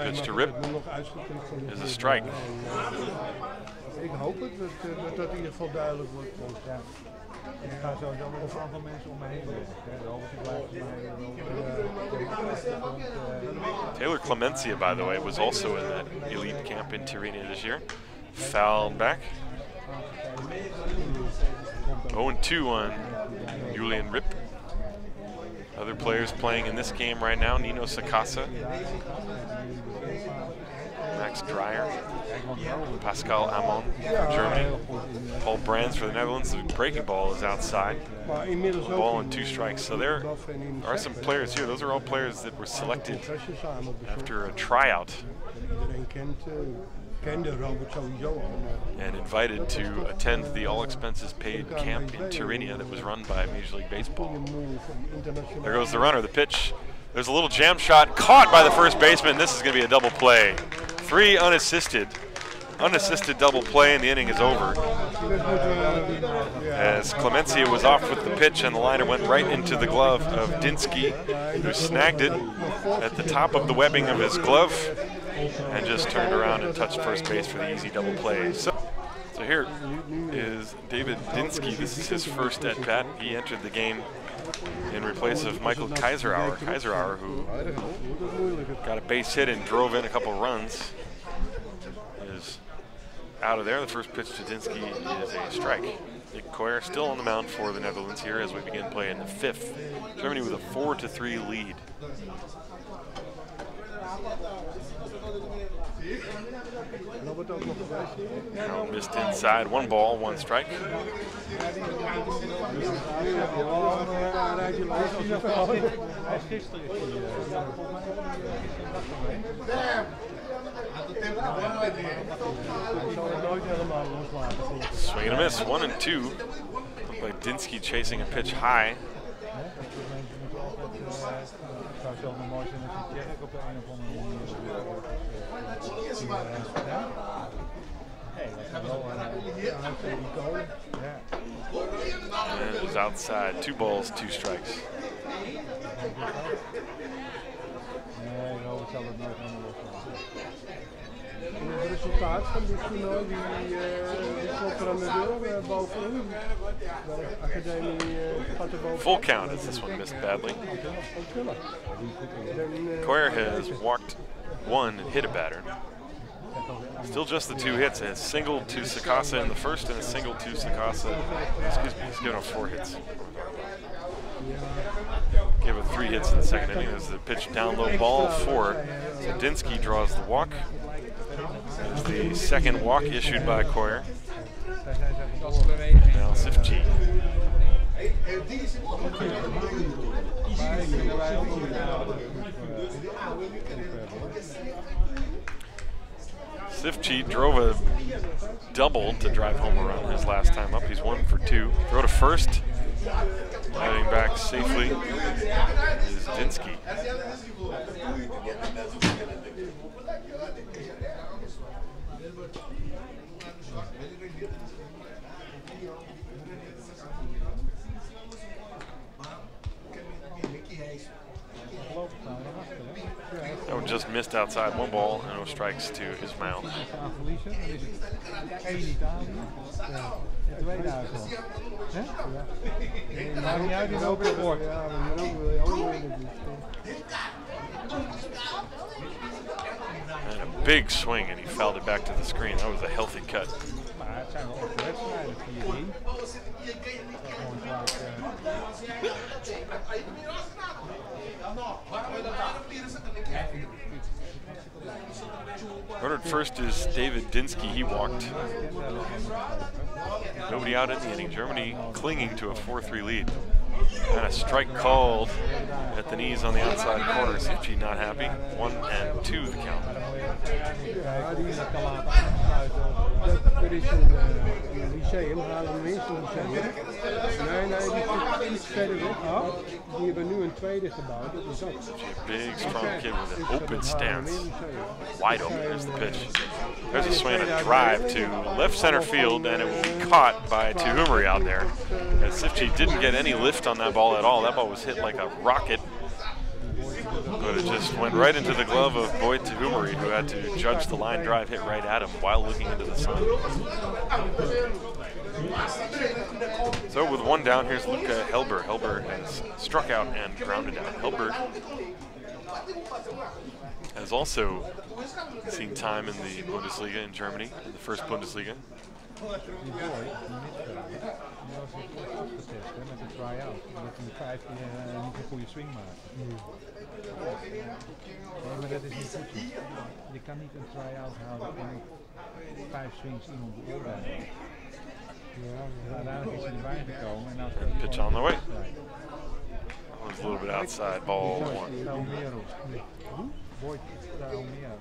Pitch to Ripp is a strike. Ik hoop het, dat in ieder geval duidelijk wordt. Ja. Ik ga sowieso met een aantal mensen om me heen werken. Taylor Clemencia, by the way, was also in that elite camp in Tirrenia this year. Fouled back. 0-2 on Julian Ripp. Other players playing in this game right now: Nino Sakasa, Max Dreyer, Pascal Amon from Germany, Paul Brands for the Netherlands. The breaking ball is outside. 1 ball and 2 strikes. So there are some players here. Those are all players that were selected after a tryout and invited to attend the all-expenses-paid camp in Tirrenia that was run by Major League Baseball. There goes the runner, the pitch. There's a little jam shot caught by the first baseman. This is going to be a double play. 3 unassisted double play, and the inning is over. As Clemencia was off with the pitch, and the liner went right into the glove of Dinsky, who snagged it at the top of the webbing of his glove and just turned around and touched first base for the easy double play. So here is David Dinsky. This is his first at-bat. He entered the game in replace of Michael Kaiserauer. Kaiserauer, who got a base hit and drove in a couple runs, is out of there. The first pitch to Dinsky is a strike. Nick Koyer still on the mound for the Netherlands here as we begin play in the 5th. Germany with a 4-3 lead. Now missed inside. 1 ball, 1 strike. Swing and a miss, 1-2. Looked like Dinsky chasing a pitch high. And it was outside. 2 balls, 2 strikes. Het resultaat van dit toernooi, die komt er aan de deur bovenin. De academie gaat er boven. Full count as this one missed badly. Koyer has walked 1 and hit a batter. Still just the 2 hits. A single to Sakasa in the first and a single to Sakasa. Excuse me, he's given up 4 hits. Gave up 3 hits in the second inning. There's the pitch down low, ball 4. So Dinsky draws the walk. It's the second walk issued by Koyer. Now Sifchi. Sifchi drove a double to drive home a run his last time up. He's 1 for 2. Throw to first. Heading back safely is Dinsky. That one just missed outside. 1 ball and no strikes to Ismail. Als ze aan verliezen, dan is het 1 Italië en 2 Duitsland. Hè? Ja. Maakt niet uit in welke sport. Ja, maar hier ook wil je ook winnen. And a big swing, and he fouled it back to the screen. That was a healthy cut. Maar het zijn wel echte wedstrijden, 4-3. Runner at first is David Dinsky. He walked. Nobody out in the inning. Germany clinging to a 4-3 lead. And a strike called at the knees on the outside corner. Sifchi not happy. 1-2 the count. Ja, die kan laten aansluiten. Er is een lyceum, halen minstens lyceum. Nee, die is iets verder weg. Die hebben nu een tweede gebouwd. Dat is ook. Big, strong kid with an open stance. Wide open. There's the pitch. There's a swing and a drive to left center field, and it will be caught by Tuhumuri out there. As Sifchi didn't get any lift on that ball at all. That ball was hit like a rocket. But it just went right into the glove of Boyd Tuhumuri, who had to judge the line drive hit right at him while looking into the sun. So with 1 down, here's Luca Helber. Helber has struck out and grounded out. Helber has also seen time in the Bundesliga in Germany, in the first Bundesliga. Die boy, die middenvelder, die was weer opgetest met een try-out. Omdat hij 5 keer niet een goede swing maakt. Nee, maar dat is niet goed. Je kan niet een try-out houden en 5 swings iemand beoordelen. Uiteindelijk is hij erbij gekomen. En And pitch on the way. That was a little bit outside, ball 1. Boyd Traumero.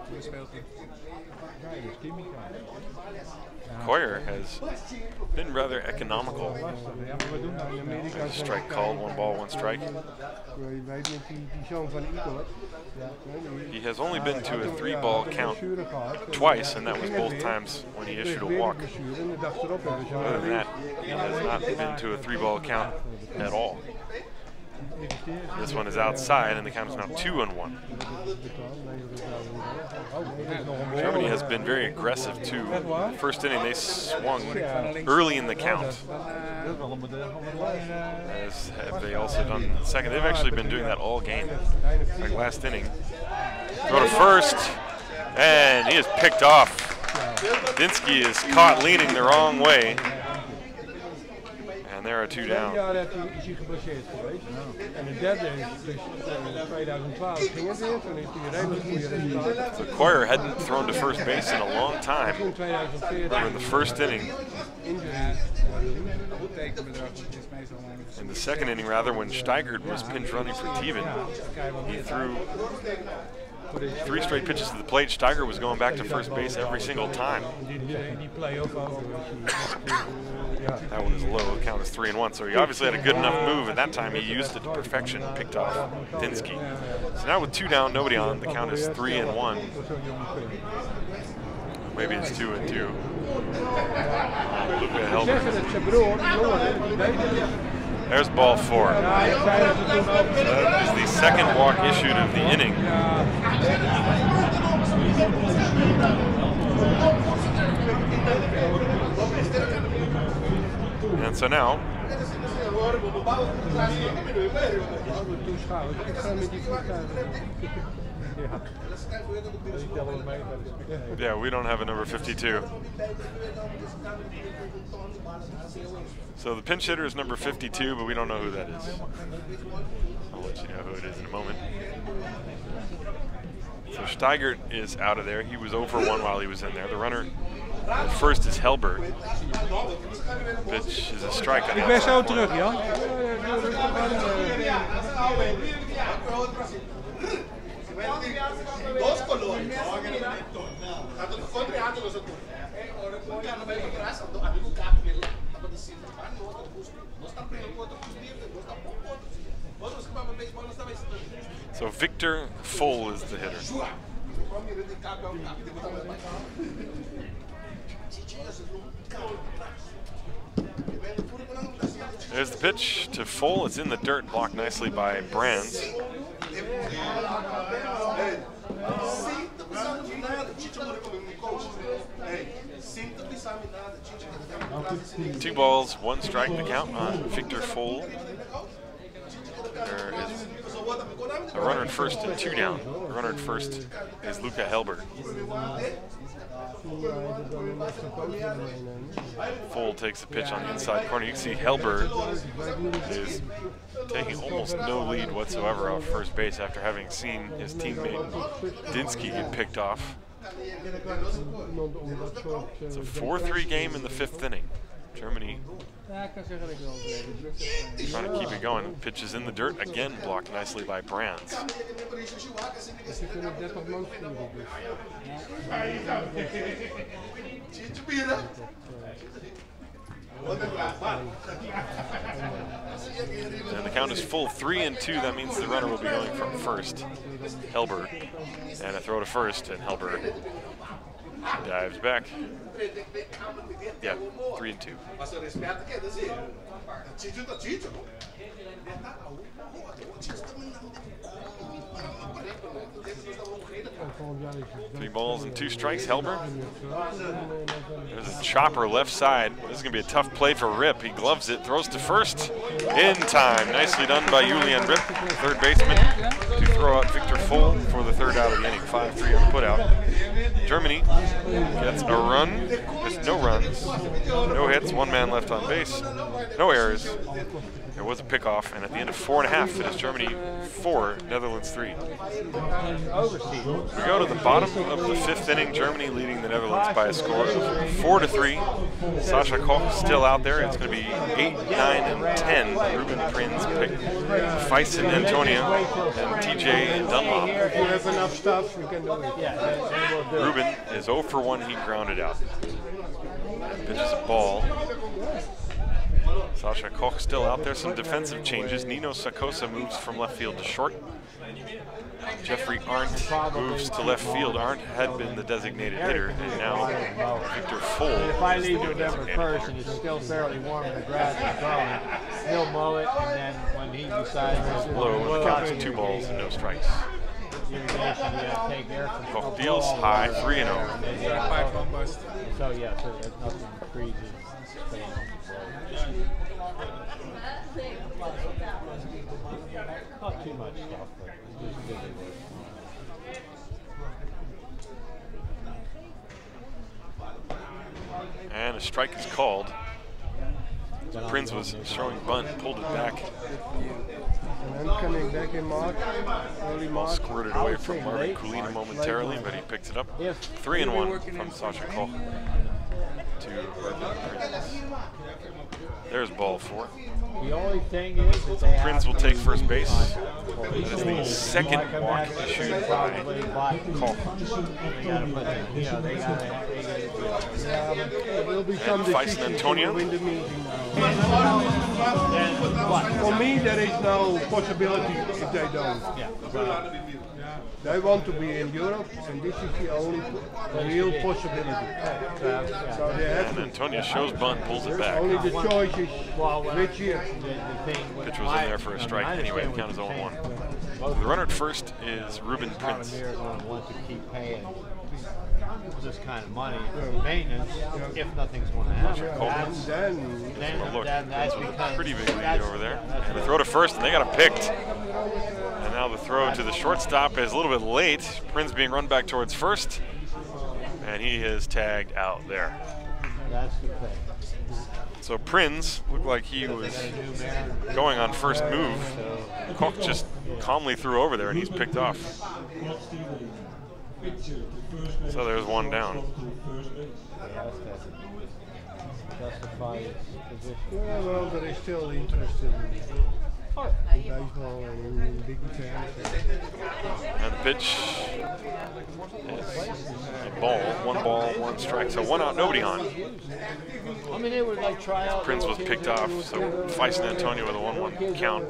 Hoe speelt hij? Koyer has been rather economical. There's a strike called, 1 ball, 1 strike. He has only been to a 3-ball count twice, and that was both times when he issued a walk. Other than that, he has not been to a 3-ball count at all. This one is outside, and the count is now 2-1. Germany has been very aggressive too. First inning, they swung early in the count. As have they also done in the second. They've actually been doing that all game. Like last inning. Throw to first, and he is picked off. Dinsky is caught leaning the wrong way. And there are 2 down. Ja, dat is hij geblesseerd geweest. En de derde is dus 2012 ging het weer. Toen heeft hij een redelijk goede resultaat. So Koyer hadn't thrown to first base in a long time. We're in the first inning. In the second inning, rather, when Steigert was pinch running for Teven, he threw 3 straight pitches to the plate. Steiger was going back to first base every single time. That one is low. The count is 3-1. So he obviously had a good enough move, and that time he used it to perfection, picked off Dinsky. So now with 2 down, nobody on, the count is 3-1. Maybe it's 2-2. Luca Helber. There's ball 4. That is the second walk issued of the inning. And so now, yeah, we don't have a number 52. So the pinch hitter is number 52, but we don't know who that is. I'll let you know who it is in a moment. So Steigert is out of there. He was over 1 while he was in there. The runner at first is Helber. Pitch is a strike on the outside. Ik ben zo terug, Jan. So Victor Foll is the hitter. There's the pitch to Foll. It's in the dirt, blocked nicely by Brands. Two balls, one strike to count on Victor Fohl. There is a runner at first and two down. The runner at first is Luca Helber. Fohl takes the pitch on the inside corner. You can see Helber is taking almost no lead whatsoever off first base after having seen his teammate Dinsky get picked off. It's a 4-3 game in the fifth inning. Germany trying to keep it going. Pitch is in the dirt, again blocked nicely by Brands. And the count is full 3-2. That means the runner will be going from first, Helber. And a throw to first, and Helber dives back. Yeah, 3-2. Three balls and two strikes, Helber. There's a chopper left side. This is going to be a tough play for Rip. He gloves it, throws to first in time. Nicely done by Julian Rip, third baseman, to throw out Victor Fohl for the third out of the inning. 5-3 on the putout. Germany gets a run with no runs, no hits, one man left on base, no errors. There was a pickoff, and at the end of 4.5, it is Germany 4, Netherlands 3. We go to the bottom of the fifth inning. Germany leading the Netherlands by a score of 4-3. Sascha Koch still out there. It's going to be 8, 9, and 10. Ruben Prins picked Feisen Antonio and TJ Dunlop. If you have enough stuff, you can do it. Ruben is 0 for 1. He grounded out. Pitches a ball. Sascha Koch still out there. Some defensive changes. Nino Sakosa moves from left field to short. Jeffrey Arndt moves to left field. Arndt had been the designated hitter, and now Victor Fohl. If I leave November 1st and it's still fairly warm in the grass and growing, he'll mow it, and then when he decides to Low, and the count is 2 balls and no strikes. Koch deals high, 3-0. So yeah, so there's nothing crazy. Not too much stuff, but just good. And a strike is called. Prince was showing bunt, pulled it back. And then coming back in March, early Ball March. squirted away from Marvin Kulina momentarily, but he picks it up. 3-1 from Sascha Koch to Ruben Prins. There's ball 4. The only thing is that Prince will take first base. That is the second walk issued by Koch. There will be some Feisen decisions Antonio. to win the meeting now. For me, there is no possibility if they don't. They want to be in Europe, and this is the only real possibility. So they have And to. Antonio shows bunt, pulls it back. Only the choice is which year. Pitch was in there for a strike anyway. The count is 0-1. The runner at first is Ruben Prince. Want to keep paying this kind of money for maintenance if nothing's going to happen. Look, that's because pretty big lead over there. And the throw to first, and they got it picked. And now the throw to the shortstop is a little bit late. Prince being run back towards first, and he is tagged out there. That's the thing. So Prince looked like he was going on first move. Koch just calmly threw over there, and he's picked off. So there's one down. Yeah, well, there is still interest in baseball and in big fans. And the pitch is a ball, 1 ball, 1 strike. So 1 out, nobody on. I mean, they would like try out. Prince was picked off, so Feisen Antonio with a 1-1 count.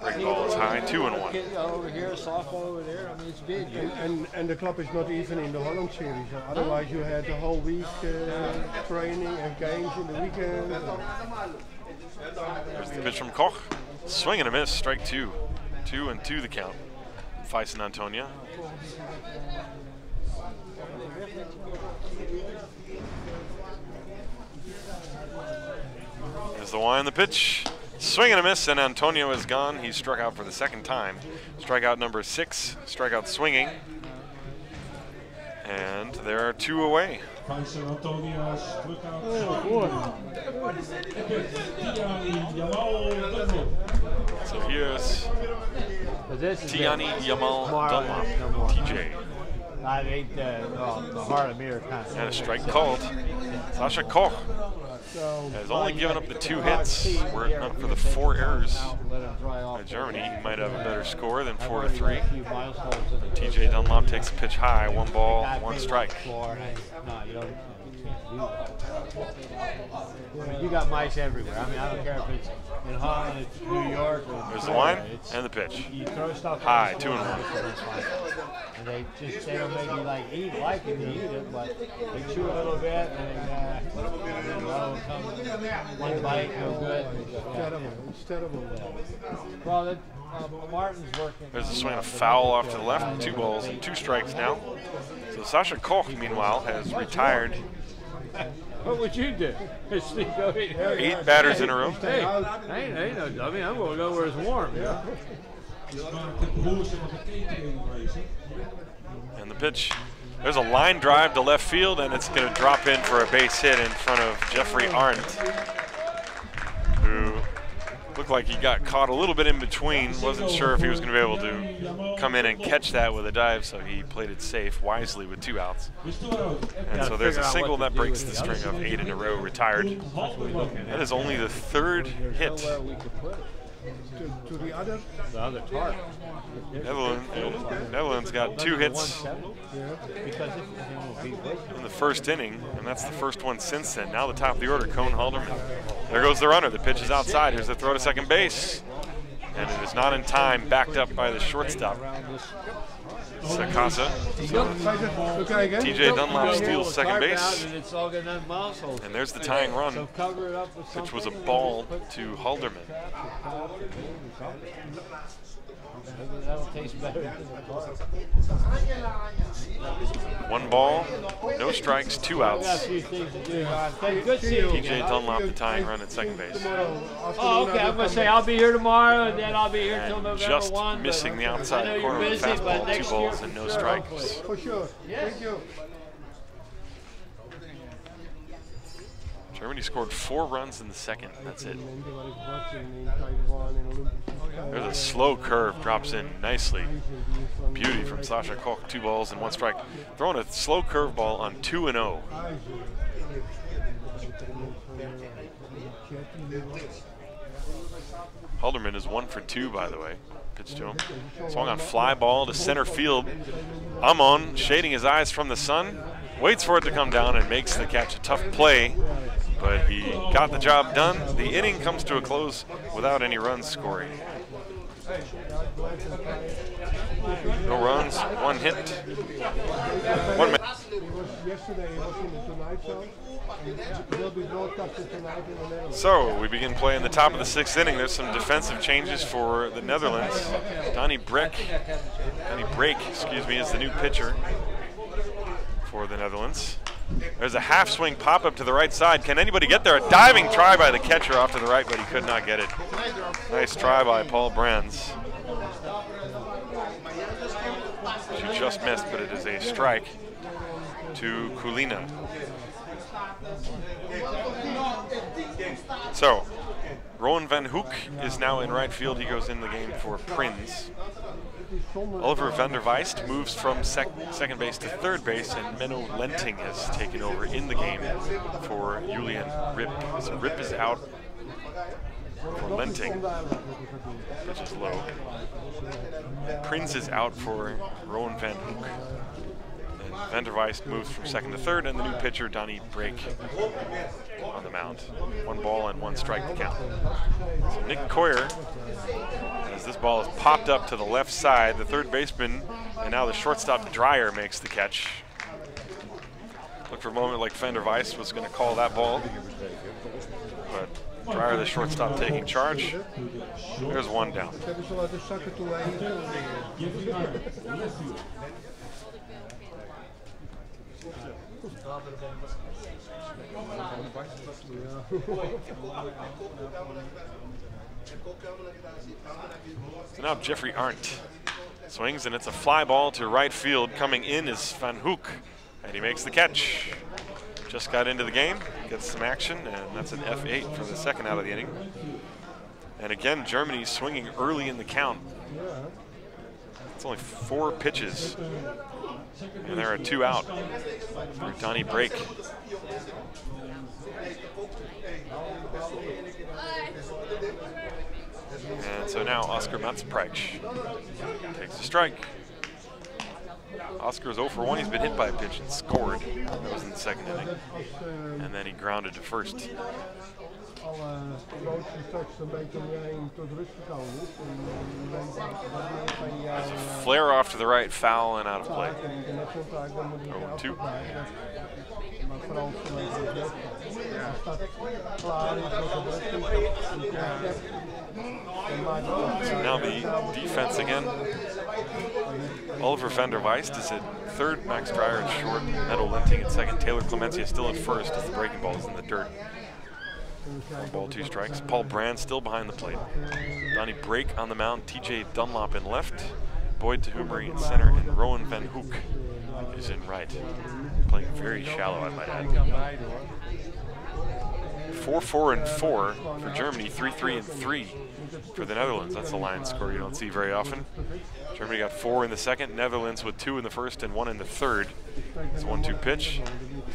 Break ball is high, 2-1. Over here, softball over there. I mean, it's big. And the club is not even in the Holland series. Otherwise, you had the whole week training and games in the weekend. There's the pitch from Koch. Swing and a miss, strike 2. 2-2 the count. Weiss and Antonia. There's the Y on the pitch. Swing and a miss, and Antonio is gone. He's struck out for the second time. Strikeout number 6, strikeout swinging. And there are 2 away. So here's Tiani Jamal Dunlop, TJ. I think the heart of mirror kind of. And a strike called. Sasha Koch has only given up the 2 hits. Were it not for the 4 errors by Germany, he might have a better score than 4-3. TJ Dunlop takes a pitch high, 1 ball, 1 strike. You got mice everywhere. I mean, I don't care if it's in Holland, it's New York. There's the line and the pitch. You throw stuff high, 2-1. And they don't make you like eat like it, you eat it, but they chew a little bit and that'll come one bite, no good. It's terrible. Well, Martin's working. There's a swing and a foul off to the left. 2 balls and 2 strikes now. So Sasha Koch, meanwhile, has retired. What would you do? 8 batters in a row. Hey, I ain't no dummy. I'm going to go where it's warm. Yeah. And the pitch. There's a line drive to left field, and it's going to drop in for a base hit in front of Jeffrey Arndt, who looked like he got caught a little bit in between. Wasn't sure if he was going to be able to come in and catch that with a dive, so he played it safe wisely with 2 outs. And so there's a single that breaks the string of 8 in a row, retired. That is only the 3rd hit. To the other target. Netherlands got 2 hits in the first inning, and that's the first one since then. Now the top of the order, Cone Halderman. There goes the runner. The pitch is outside. Here's the throw to second base. And it is not in time, backed up by the shortstop, Sakasa. TJ Dunlop steals second base. And there's the tying run, which was a ball to Halderman. That'll taste better. 1 ball, no strikes, 2 outs. TJ Dunlop, the tying run at second base. Oh, okay. I'm going to say I'll be here tomorrow, and then I'll be here until November 1. Just missing the outside corner of the fastball, 2 balls and no strikes. For sure. Thank you. Germany scored 4 runs in the second. That's it. There's a slow curve, drops in nicely. Beauty from Sasha Koch, 2 balls and 1 strike. Throwing a slow curveball on 2-0. Halderman is 1 for 2, by the way. Pitch to him. Swung on fly ball to center field. Amon, shading his eyes from the sun, waits for it to come down and makes the catch. A tough play, but he got the job done. The inning comes to a close without any runs scoring. No runs, 1 hit. 1 man. Yesterday he was in the Tonight Show. Will be broadcasted tonight in the Netherlands. So we begin play in the top of the 6th inning. There's some defensive changes for the Netherlands. Donnie Brake, excuse me, is the new pitcher for the Netherlands. There's a half swing pop up to the right side. Can anybody get there? A diving try by the catcher off to the right, but he could not get it. Nice try by Paul Brands. She just missed, but it is a strike to Kulina. So, Rowan van Hoek is now in right field. He goes in the game for Prins. Oliver van der Weist moves from second base to third base, and Menno Lenting has taken over in the game for Julian Rip. So Rip is out for Lenting, which is low. Prins is out for Rowan van Hoek. And van der Weist moves from second to third, and the new pitcher, Donnie Brake, on the mound. 1 ball and 1 strike to count. So Nick Coyer, as this ball is popped up to the left side, the third baseman, and now the shortstop Dreyer makes the catch. Looked for a moment like van der Weist was going to call that ball, but Dreyer, the shortstop, taking charge. There's one down. Hebben ze laten zakken toen wij So now Jeffrey Arndt swings, and it's a fly ball to right field. Coming in is Van Hoek, and he makes the catch. Just got into the game, gets some action, and that's an F8 for the second out of the inning. And again, Germany swinging early in the count. It's only 4 pitches, and there are 2 out for Donnie Break. And so now Oscar Matzpreich takes a strike. Oscar's 0 for 1. He's been hit by a pitch and scored. That was in the second inning. And then he grounded to first. alle emoties straks een beetje omheen tot rust gekomen is. There's a flare off to the right, foul and out of play. 0-2. So now the defense again. Oliver van der Weist is at third, Max Dreyer at short, Meadow Linting at second, Taylor Clemencia still at first as the breaking ball is in the dirt. 1 ball, 2 strikes. Paul Brand still behind the plate. Donnie Break on the mound, TJ Dunlop in left, Boyd Tehumery in center, and Rowan Van Hoek is in right. Playing very shallow, I might add. 4-4-4 for Germany, 3-3-3 for the Netherlands. That's a line score you don't see very often. Germany got 4 in the second, Netherlands with 2 in the first and 1 in the third. It's a 1-2 pitch.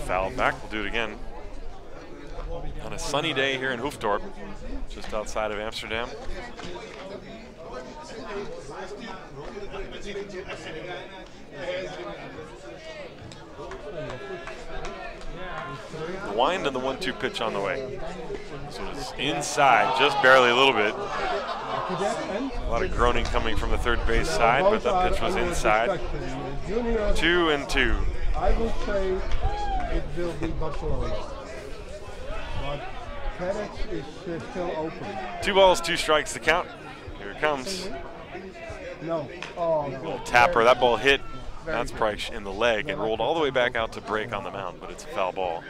Fouled back, we'll do it again. On a sunny day here in Hoofddorp, just outside of Amsterdam. The wind and the 1-2 pitch on the way. So it's inside, just barely a little bit. A lot of groaning coming from the third base side, but that pitch was inside. 2-2. I would say it will be Barcelona. But Perez is still open. 2 balls, 2 strikes to count. Here it comes. No. Oh, little tapper. That ball hit Matzpreich in the leg and rolled all the way back out to Break on the mound, but it's a foul ball.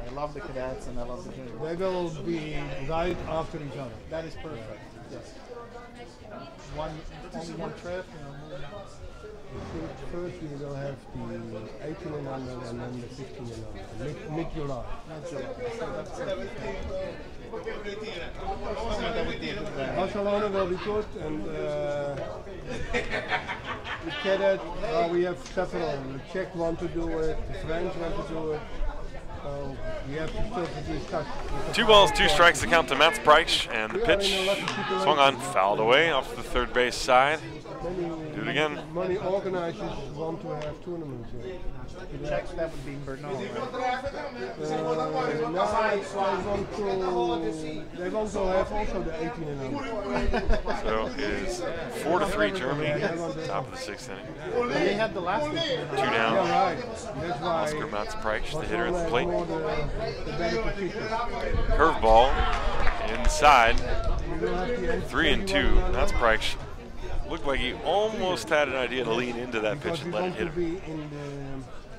I love the cadets and I love the juniors. They will be right after each other. That is perfect. Yes. Only one trip. First we will have the 18 and under and then the 15 and under. Mid-July. Barcelona will be good, and the cadet, we have several. The Czech want to do it, the French want to do it. So we have to still discuss. 2 balls, 2 strikes to count to Matzpreich, and the pitch swung on, fouled away off the third base side. Do it again. Many organizers want to have tournaments. The Czechs, that would be Bernal, right? They want to have also the 18 and under. So it is 4-3 Germany, top of the 6th inning. They had the last 2 2 down. Yeah, right. That's why Oscar Matzpreich, the hitter at the plate. the better position. Curveball inside. 3-2. Matzpreich looked like he almost had an idea to lean into that pitch and let it hit him.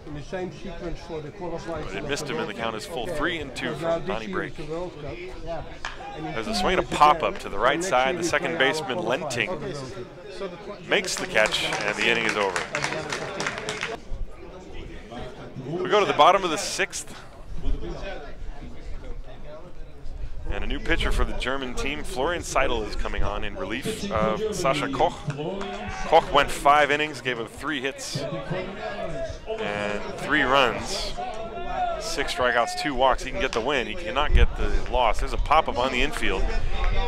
In the same sequence for the qualifiers. But it missed him, and the count is full 3-2 from Donnie Break. Yeah. There's a swing and a pop-up to the right side. The second baseman, Lenting, makes the catch, and the inning is over. We go to the bottom of the 6th. And a new pitcher for the German team, Florian Seidel, is coming on in relief of Sascha Koch. Koch went 5 innings, gave up 3 hits and 3 runs, 6 strikeouts, 2 walks. He can get the win. He cannot get the loss. There's a pop-up on the infield.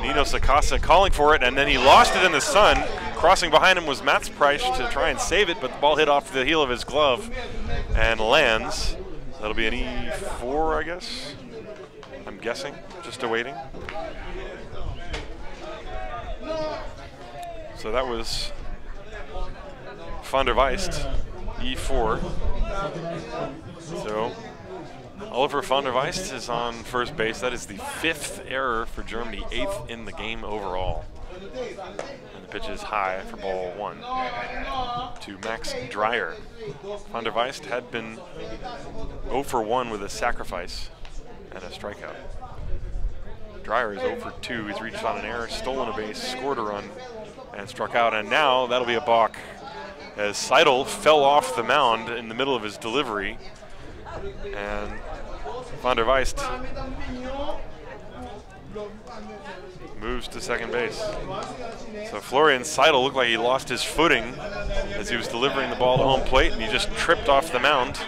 Nino Sakasa calling for it, and then he lost it in the sun. Crossing behind him was Matzpreich to try and save it, but the ball hit off the heel of his glove and lands. That'll be an E4, I guess. I'm guessing, just awaiting. So that was Van der Weist, E4. So Oliver van der Weist is on first base. That is the 5th error for Germany, 8th in the game overall. And the pitch is high for ball 1 to Max Dreyer. Van der Weist had been 0 for 1 with a sacrifice and a strikeout. Dreyer is 0 for 2. He's reached on an error, stolen a base, scored a run, and struck out. And now that'll be a balk as Seidel fell off the mound in the middle of his delivery. And Van der Weist moves to second base. So Florian Seidel looked like he lost his footing as he was delivering the ball to home plate, and he just tripped off the mound.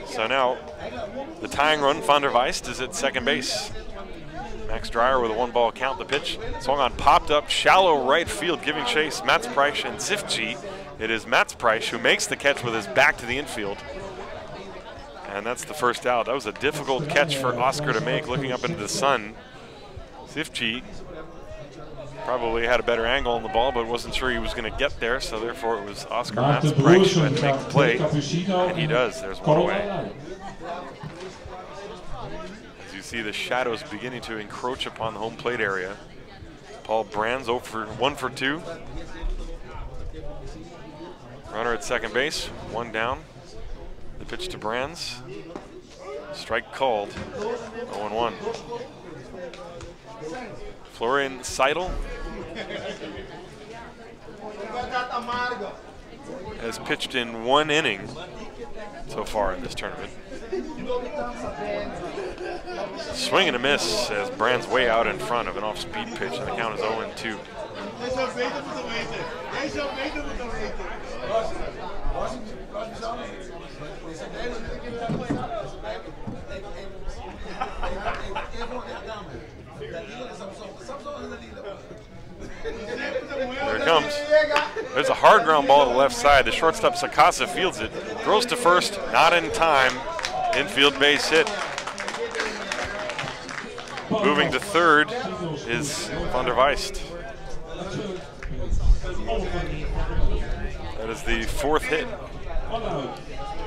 So now the tying run, Van der Weist, is at second base. Max Dreyer with a 1-ball count. The pitch swung on, popped up, shallow right field, giving chase Mats Preisch and Sifchi. It is Mats Preisch who makes the catch with his back to the infield. And that's the first out. That was a difficult catch for Oscar to make, looking up into the sun. Sifchi probably had a better angle on the ball, but wasn't sure he was going to get there, so therefore it was Oscar Mats Preisch who had to make the play, and he does. There's one away. As you see the shadows beginning to encroach upon the home plate area. Paul Brands 1 for 2. Runner at second base, 1 down. The pitch to Brands. Strike called. 0-1. Florian Seidel has pitched in 1 inning so far in this tournament. Swing and a miss as Brands way out in front of an off-speed pitch, and the count is 0-2. There it comes. There's a hard ground ball to the left side. The shortstop Sakasa fields it, throws to first, not in time. Infield base hit. Moving to third is Van der Weist. That is the 4th hit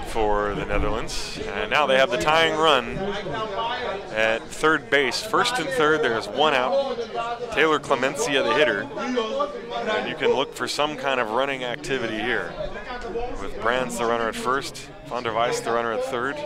for the Netherlands. And now they have the tying run at third base. First and third, there's 1 out. Taylor Clemencia, the hitter. And you can look for some kind of running activity here. With Brands, the runner at first, Van der Weist, the runner at third.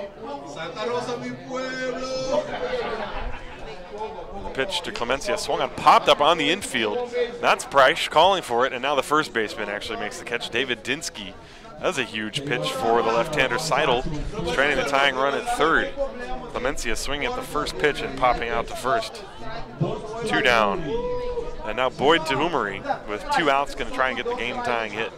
The pitch to Clemencia, swung on, popped up on the infield. Mats Preisch calling for it, and now the first baseman actually makes the catch, David Dinsky. That was a huge pitch for the left-hander Seidel, straining the tying run at third. Clemencia swinging at the first pitch and popping out to first. 2 down. And now Boyd to Humery with 2 outs, going to try and get the game-tying hit.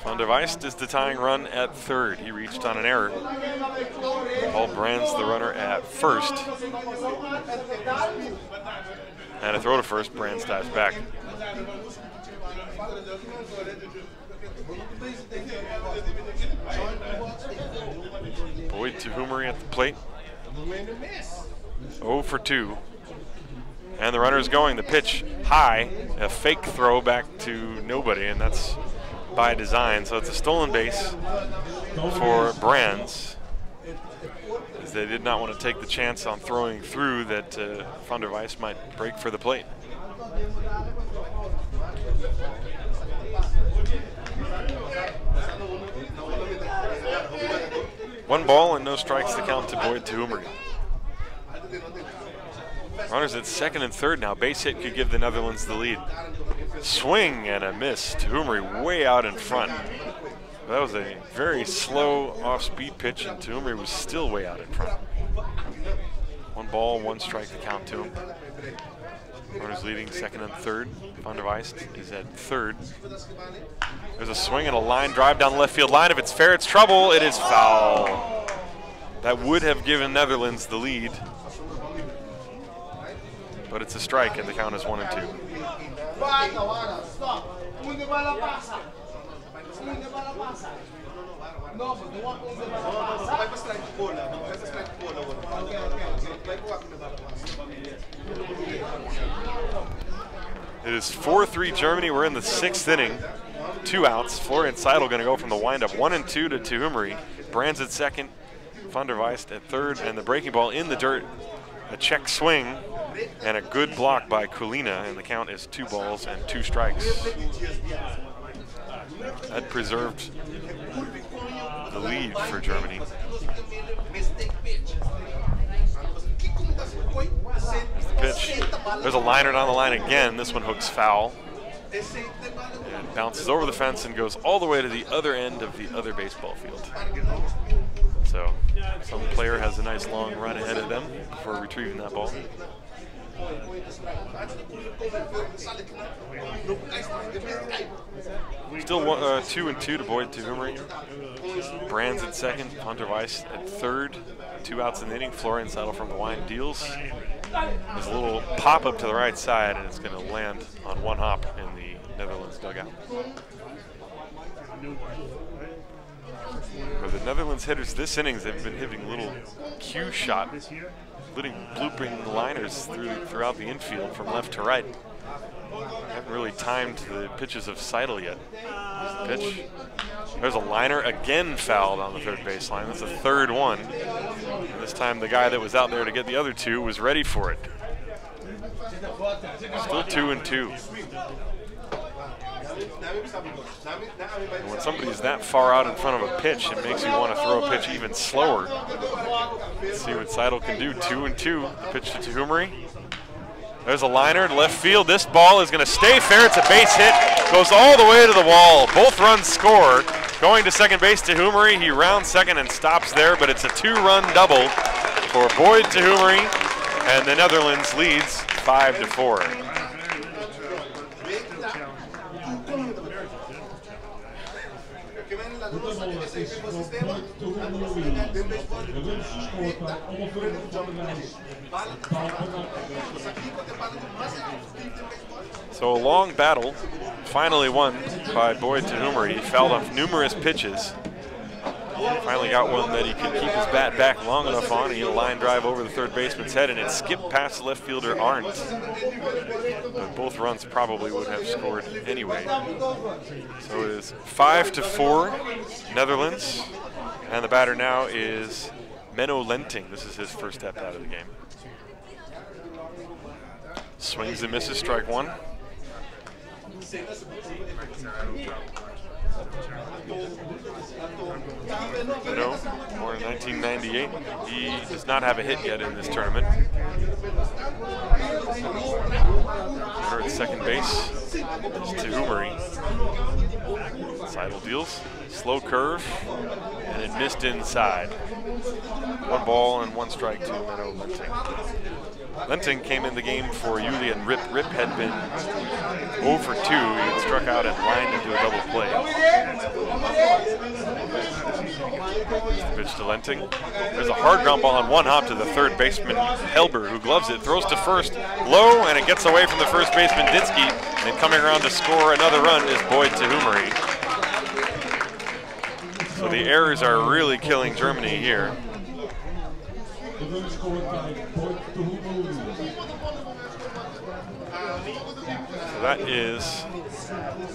Van der Weist is the tying run at third. He reached on an error. Paul Brands, the runner at first. And a throw to first, Brands dives back. Boyd to Humery at the plate. 0 for 2. And the runner is going. The pitch high, a fake throw back to nobody, and that's by design. So it's a stolen base for Brands, as they did not want to take the chance on throwing through that Van der Weist might break for the plate. One ball and no strikes to count to Boyd to Humery. Runners at second and third now. Base hit could give the Netherlands the lead. Swing and a miss to Humery way out in front. That was a very slow off-speed pitch, and Humery was still way out in front. 1 ball, 1 strike to count to him. Runners leading second and third. Van der Weist is at third. There's a swing and a line drive down the left field line. If it's fair, it's trouble. It is foul. That would have given Netherlands the lead, but it's a strike, and the count is 1-2. It is 4-3 Germany. We're in the 6th inning. 2 outs. Florian Seidel going to go from the windup 1-2 to Tuhumri. Brands at second, Van der Weist at third, and the breaking ball in the dirt. A check swing and a good block by Kulina, and the count is 2 balls and 2 strikes. That preserved the lead for Germany. There's the pitch. There's a liner down the line again. This one hooks foul. And bounces over the fence and goes all the way to the other end of the other baseball field. So some player has a nice long run ahead of them before retrieving that ball. Still 2-2 to Boyd Tuhumri. Brands at second, Van der Weist at third. 2 outs in the inning. Florian Seidel from the line deals. There's a little pop up to the right side, and it's going to land on 1 hop in the Netherlands dugout. For the Netherlands hitters this innings, they've been hitting a little cue shot, looping liners throughout the infield from left to right. Haven't really timed the pitches of Seidel yet. There's the pitch. There's a liner again fouled on the third baseline. That's the 3rd one. And this time the guy that was out there to get the other 2 was ready for it. Still 2-2. And when somebody's that far out in front of a pitch, it makes you want to throw a pitch even slower. Let's see what Seidel can do. 2-2. The pitch to Tuhumri. There's a liner to left field. This ball is going to stay fair. It's a base hit. Goes all the way to the wall. Both runs score. Going to second base, Tuhumri. He rounds second and stops there, but it's a 2-run double for Boyd Tuhumri, and the Netherlands leads 5-4. So a long battle, finally won by Boyd Tuhumri. He fouled off numerous pitches. Finally got one that he could keep his bat back long enough on. He hit a line drive over the third baseman's head, and it skipped past the left fielder Arndt. But both runs probably would have scored anyway. So it is 5-4 Netherlands, and the batter now is Menno Lenting. This is his first step out of the game. Swings and misses, strike 1. No, born in 1998. He does not have a hit yet in this tournament. Runner at second base is Tuhumri. Seidel deals. Slow curve, and it missed inside. 1 ball and 1 strike to Menno Lenting. Lenting came in the game for Julian Rip. Rip had been 0 for 2. He had struck out and lined into a double play. Pitch to Lenting. There's a hard ground ball on 1 hop to the third baseman, Helber, who gloves it, throws to first, low, and it gets away from the first baseman, Dinsky. And coming around to score another run is Boyd Tuhumri. So the errors are really killing Germany here. So that is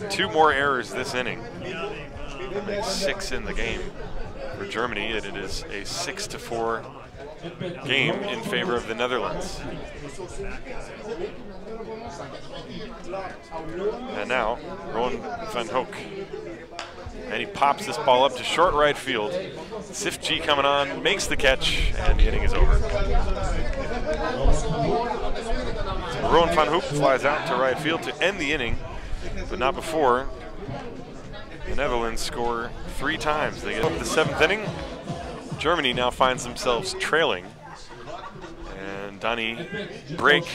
2 more errors this inning. That makes 6 in the game for Germany, and it is a 6-4 game in favor of the Netherlands. And now, Rowan van Hoek. And he pops this ball up to short right field. Sifji coming on, makes the catch, and the inning is over. Rowan van Hoek flies out to right field to end the inning, but not before the Netherlands score 3 times. They get up the 7th inning. Germany now finds themselves trailing. And Danny Break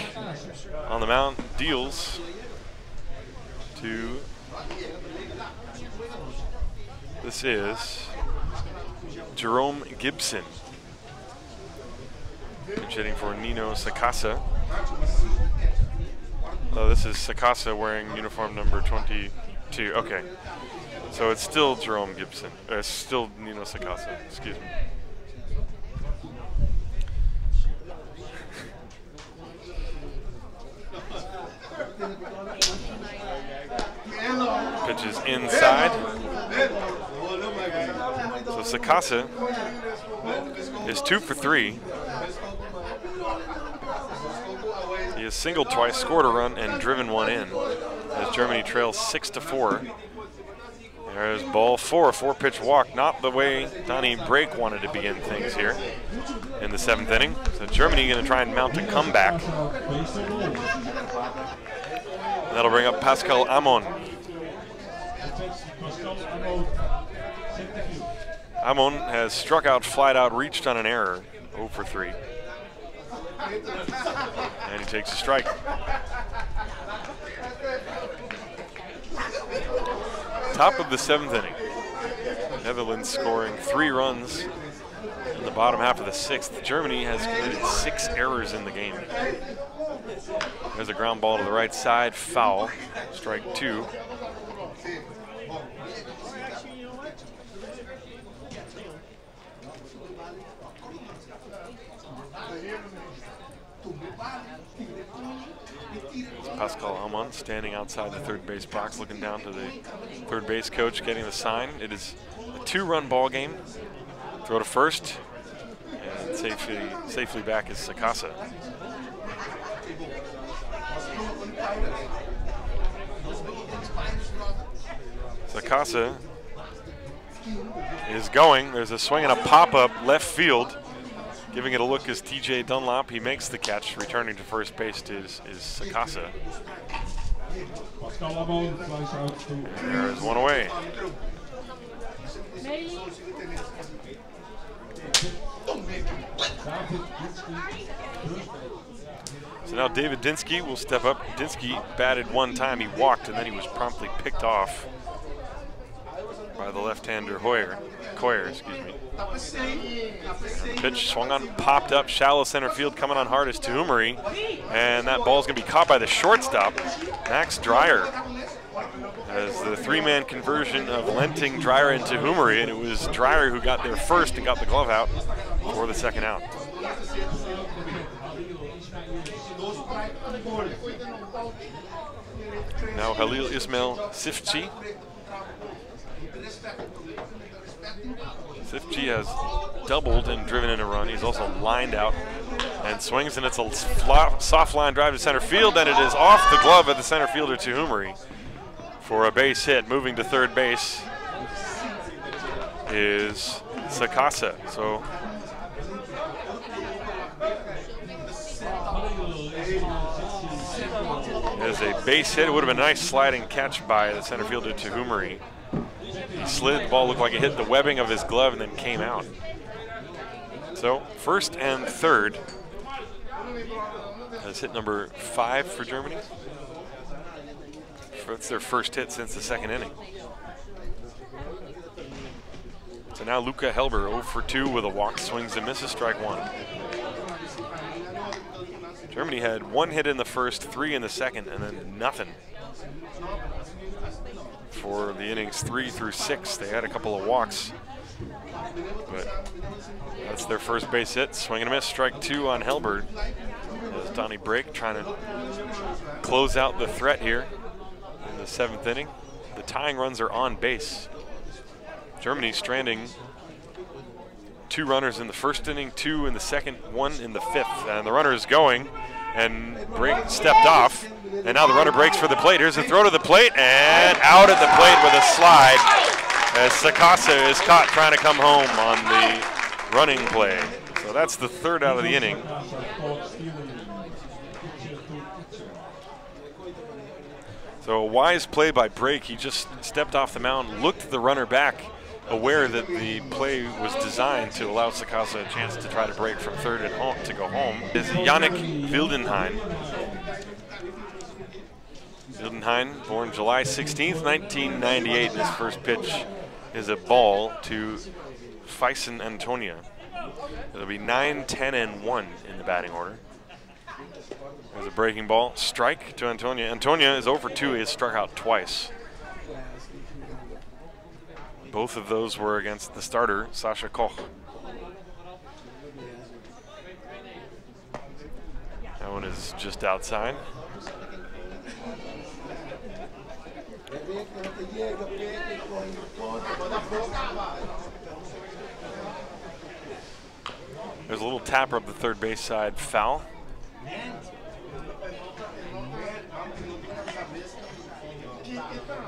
on the mound deals to, this is Jerome Gibson. Pinch hitting for Nino Sakasa. Oh, this is Sakasa wearing uniform number 22. Okay. So it's still Jerome Gibson. Still Nino Sakasa, excuse me. Pitch pitch is inside. So Sakasa is 2 for 3. He has singled twice, scored a run, and driven one in as Germany trails 6-4. There's ball 4, a 4-pitch walk, not the way Donnie Brake wanted to begin things here in the 7th inning. So Germany going to try and mount a comeback. That'll bring up Pascal Amon. Amon has struck out, flied out, reached on an error, 0 for 3. And he takes a strike. Top of the 7th inning. Netherlands scoring 3 runs in the bottom half of the 6th. Germany has committed 6 errors in the game. There's a ground ball to the right side, foul, strike 2. Pascal Amon standing outside the third base box, looking down to the third base coach, getting the sign. It is a 2-run ball game. Throw to first, and safely back is Sakasa. Sakasa is going. There's a swing and a pop-up left field. Giving it a look is TJ Dunlop. He makes the catch. Returning to first base is Sakasa. There is one away. So now David Dinsky will step up. Dinsky batted one time. He walked, and then he was promptly picked off by the left-hander Coyer, excuse me. And the pitch swung on, popped up, shallow center field, coming on hard is Tuhumuri, and that ball's going to be caught by the shortstop, Max Dreyer. As the 3-man conversion of Lenting, Dreyer, and Tuhumuri, and it was Dreyer who got there first and got the glove out for the second out. Now Halil Ismail Sifchi. Sifchi has doubled and driven in a run. He's also lined out and swings, and it's a soft line drive to center field, and it is off the glove of the center fielder Tuhumuri for a base hit. Moving to third base is Sakasa. So as a base hit, it would have been a nice sliding catch by the center fielder Tuhumuri. He slid, the ball looked like it hit the webbing of his glove and then came out. So first and third. That's hit number 5 for Germany. That's their first hit since the second inning. So now Luca Helber 0 for 2 with a walk, swings and misses, strike 1. Germany had 1 hit in the first, 3 in the second, and then nothing for the innings 3 through 6. They had a couple of walks, but that's their first base hit. Swing and a miss, strike 2 on Helber. As Donnie Brake trying to close out the threat here in the 7th inning. The tying runs are on base. Germany stranding 2 runners in the first inning, 2 in the second, 1 in the 5th. And the runner is going, and Brake stepped off. And now the runner breaks for the plate. Here's a throw to the plate, and out at the plate with a slide as Sakasa is caught trying to come home on the running play. So that's the 3rd out of the inning. So a wise play by Brake. He just stepped off the mound, looked the runner back, aware that the play was designed to allow Sakasa a chance to try to break from third and home to go home. Is Yannick Wildenhain. Wildenhain, born July 16th, 1998. His first pitch is a ball to Faison Antonia. It'll be 9, 10, and 1 in the batting order. There's a breaking ball, strike to Antonia. Antonia is 0 for 2. He has struck out twice. Both of those were against the starter, Sasha Koch. That one is just outside. There's a little tapper up the third base side foul.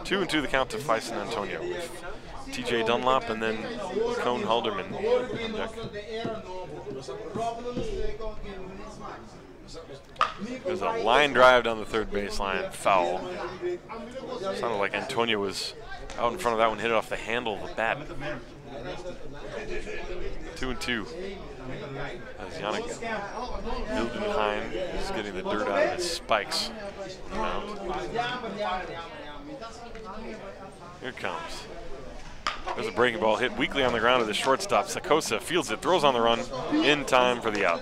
Two and two the count to Fison Antonio with TJ Dunlop and then Cone Halderman on deck. There's a line drive down the third baseline, foul. Sounded like Antonio was out in front of that one, hit it off the handle of the bat. 2 and 2. As Yannick Wildenheim is getting the dirt out of his spikes. Here it comes. There's a breaking ball hit weakly on the ground to the shortstop. Sakosa fields it, throws on the run, in time for the out.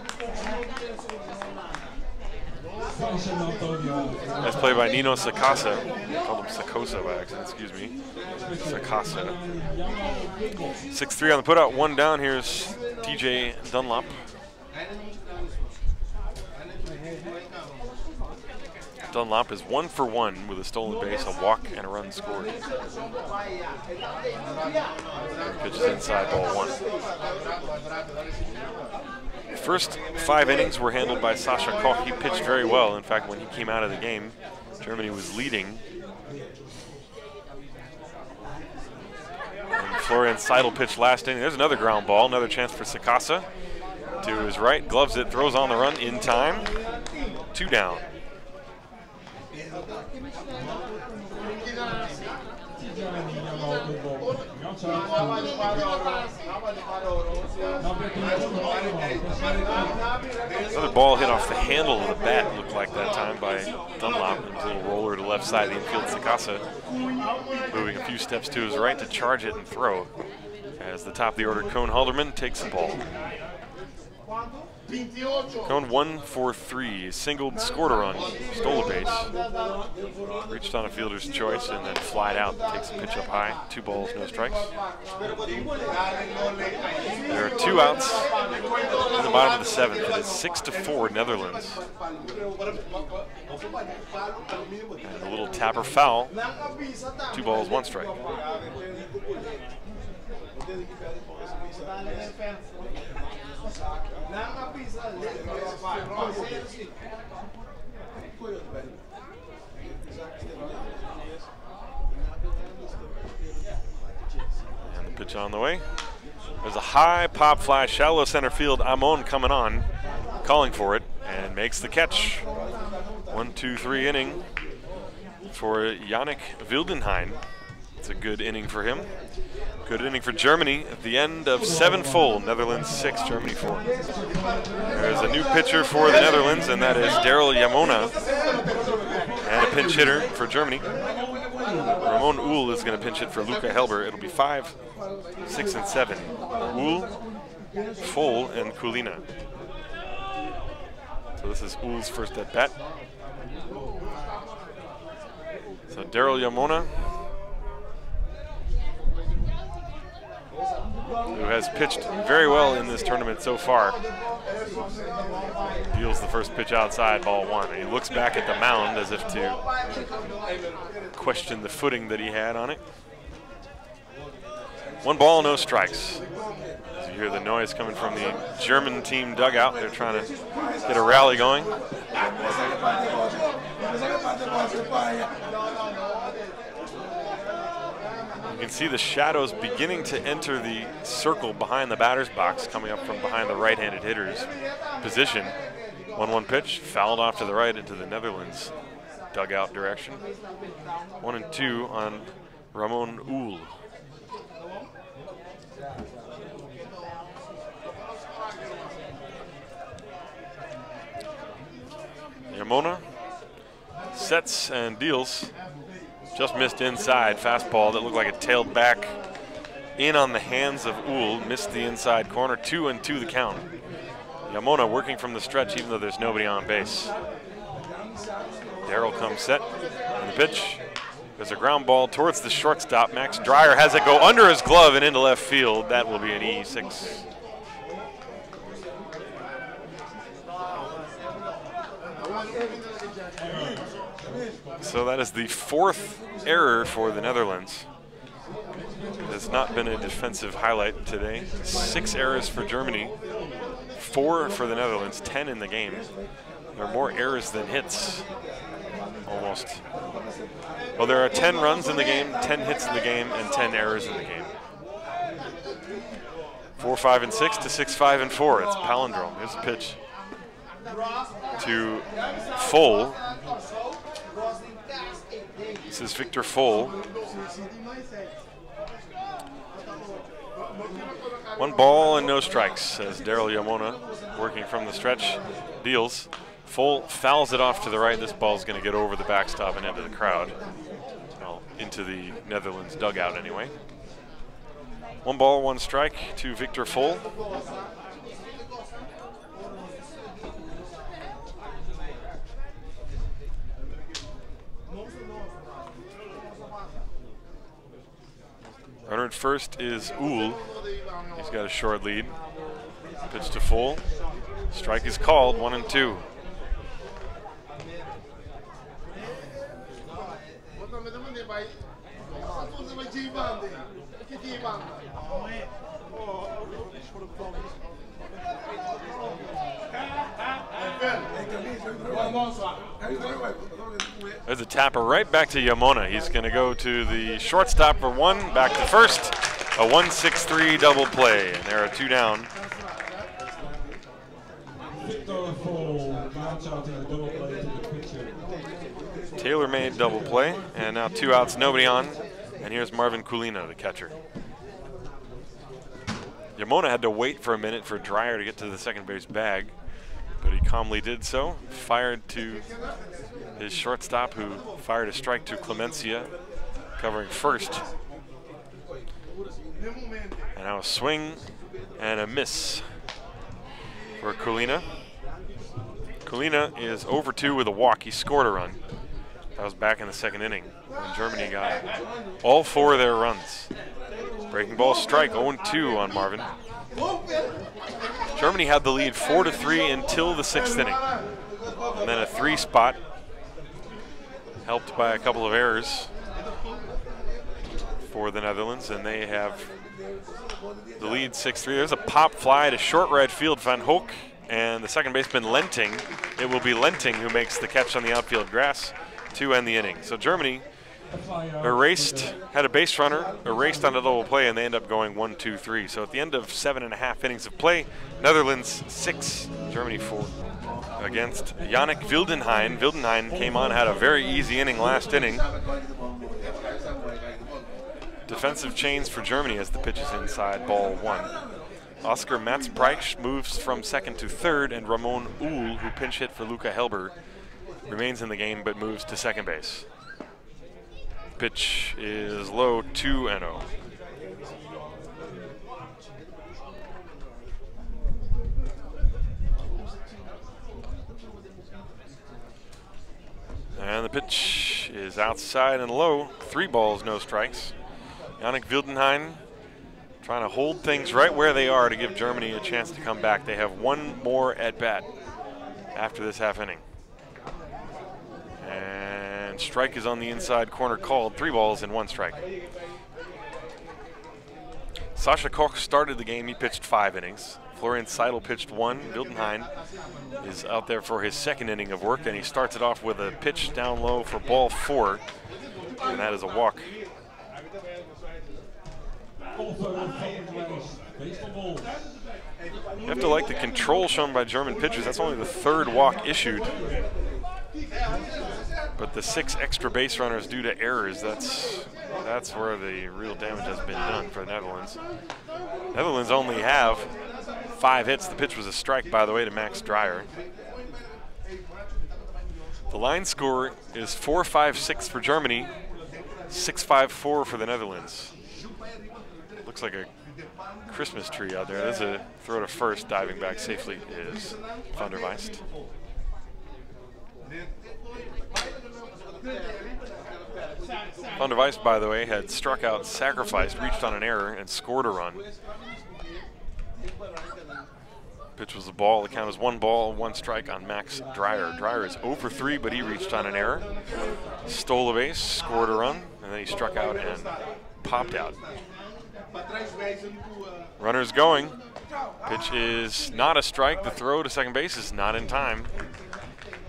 That's played by Nino Sakasa. I called him Sakosa by accident, excuse me. Sakasa. 6-3 on the putout, 1 down. Here's TJ Dunlop. Dunlop is 1 for 1 with a stolen base, a walk, and a run scored. Pitches inside, ball 1. First 5 innings were handled by Sasha Koch. He pitched very well. In fact, when he came out of the game, Germany was leading. And Florian Seidel pitched last inning. There's another ground ball, another chance for Sakasa. To his right, gloves it, throws on the run in time. 2 down. Another ball hit off the handle of the bat, looked like that time, by Dunlop. A little roller to the left side of the infield. Sakasa moving a few steps to his right to charge it and throw. As the top of the order, Cone Halderman takes the ball. Cone 1 for 3, singled, scored a run, stole a base, reached on a fielder's choice, and then flied out, takes a pitch up high. 2 balls, no strikes. There are 2 outs in the bottom of the 7th. It is 6-4 Netherlands. And a little tapper foul. 2 balls, 1 strike. And the pitch on the way. There's a high pop fly, shallow center field. Amon coming on, calling for it, and makes the catch. 1-2-3 inning for Yannick Wildenheim. It's a good inning for him. Good inning for Germany at the end of 7 full. Netherlands 6, Germany 4. There's a new pitcher for the Netherlands, and that is Daryl Yamona. And a pinch hitter for Germany. Ramon Uhl is going to pinch hit for Luca Helber. It'll be 5, 6, and 7. Uhl, Fohl, and Kulina. So this is Uhl's first at bat. So Daryl Yamona, who has pitched very well in this tournament so far, deals the first pitch outside, ball 1. And he looks back at the mound as if to question the footing that he had on it. 1 ball, no strikes. As you hear the noise coming from the German team dugout, they're trying to get a rally going. You can see the shadows beginning to enter the circle behind the batter's box, coming up from behind the right-handed hitter's position. 1-1 pitch, fouled off to the right into the Netherlands dugout direction. 1-2 on Ramon Uhl. Yamona sets and deals. Just missed inside, fastball that looked like it tailed back in on the hands of Uhl, missed the inside corner. 2-2 the count. Yamona working from the stretch even though there's nobody on base. Daryl comes set, and the pitch. There's a ground ball towards the shortstop. Max Dreyer has it go under his glove and into left field. That will be an E6. So that is the 4th error for the Netherlands. has not been a defensive highlight today. 6 errors for Germany, 4 for the Netherlands, 10 in the game. There are more errors than hits, almost. Well, there are 10 runs in the game, 10 hits in the game, and 10 errors in the game. 4-5 and 6 to 6-5 and 4. It's palindrome. Here's a pitch to Fohl. This is Victor Fohl. 1 ball and no strikes, says Daryl Yamona, working from the stretch. Deals. Fohl fouls it off to the right. This ball's going to get over the backstop and into the crowd. Well, into the Netherlands dugout anyway. 1 ball, 1 strike to Victor Fohl. Runner at first is Uhl. He's got a short lead. Pitch to Fohl. Strike is called, 1-2. There's a tapper right back to Yamona. He's going to go to the shortstop for 1, back to first. A 1-6-3 double play, and there are 2 down. Tailor-made double play, and now 2 outs, nobody on. And here's Marvin Kulina, the catcher. Yamona had to wait for a minute for Dreyer to get to the second base bag, but he calmly did so. Fired to his shortstop, who fired a strike to Clemencia, covering first. And now a swing and a miss for Kulina. Kulina is over 2 with a walk. He scored a run. That was back in the second inning when Germany got all 4 of their runs. Breaking ball strike, 0-2 on Marvin. Germany had the lead 4-3 until the 6th inning. And then a 3 spot, helped by a couple of errors for the Netherlands, and they have the lead 6-3. There's a pop fly to short right field, Van Hoek, and the second baseman Lenting. It will be Lenting who makes the catch on the outfield grass to end the inning. So Germany erased, had a base runner, erased on a double play, and they end up going 1-2-3. So at the end of 7.5 innings of play, Netherlands 6, Germany 4. Against Yannick Wildenhain. Wildenhain came on, had a very easy inning last inning. Defensive chains for Germany as the pitch is inside, ball 1. Oscar Matzpreich moves from second to third, and Ramon Uhl, who pinch hit for Luca Helber, remains in the game but moves to second base. Pitch is low, 2-0. And the pitch is outside and low, 3 balls, no strikes. Yannick Wildenhain trying to hold things right where they are to give Germany a chance to come back. They have 1 more at bat after this half inning. And strike is on the inside corner called, 3 balls and 1 strike. Sascha Koch started the game, he pitched 5 innings. Florian Seidel pitched 1. Wildenhain is out there for his 2nd inning of work, and he starts it off with a pitch down low for ball 4, and that is a walk. You have to like the control shown by German pitchers. That's only the 3rd walk issued. But the 6 extra base runners due to errors, that's where the real damage has been done for the Netherlands. Netherlands only have 5 hits. The pitch was a strike, by the way, to Max Dreyer. The line score is 4-5-6 for Germany, 6-5-4 for the Netherlands. Looks like a Christmas tree out there. There's a throw to first, diving back safely is Van der Weist. Van der Weist, by the way, had struck out, sacrificed, reached on an error, and scored a run. Pitch was a ball. The count was 1 ball, 1 strike on Max Dreyer. Dreyer is 0 for 3, but he reached on an error. Stole a base, scored a run, and then he struck out and popped out. Runner's going. Pitch is not a strike. The throw to second base is not in time.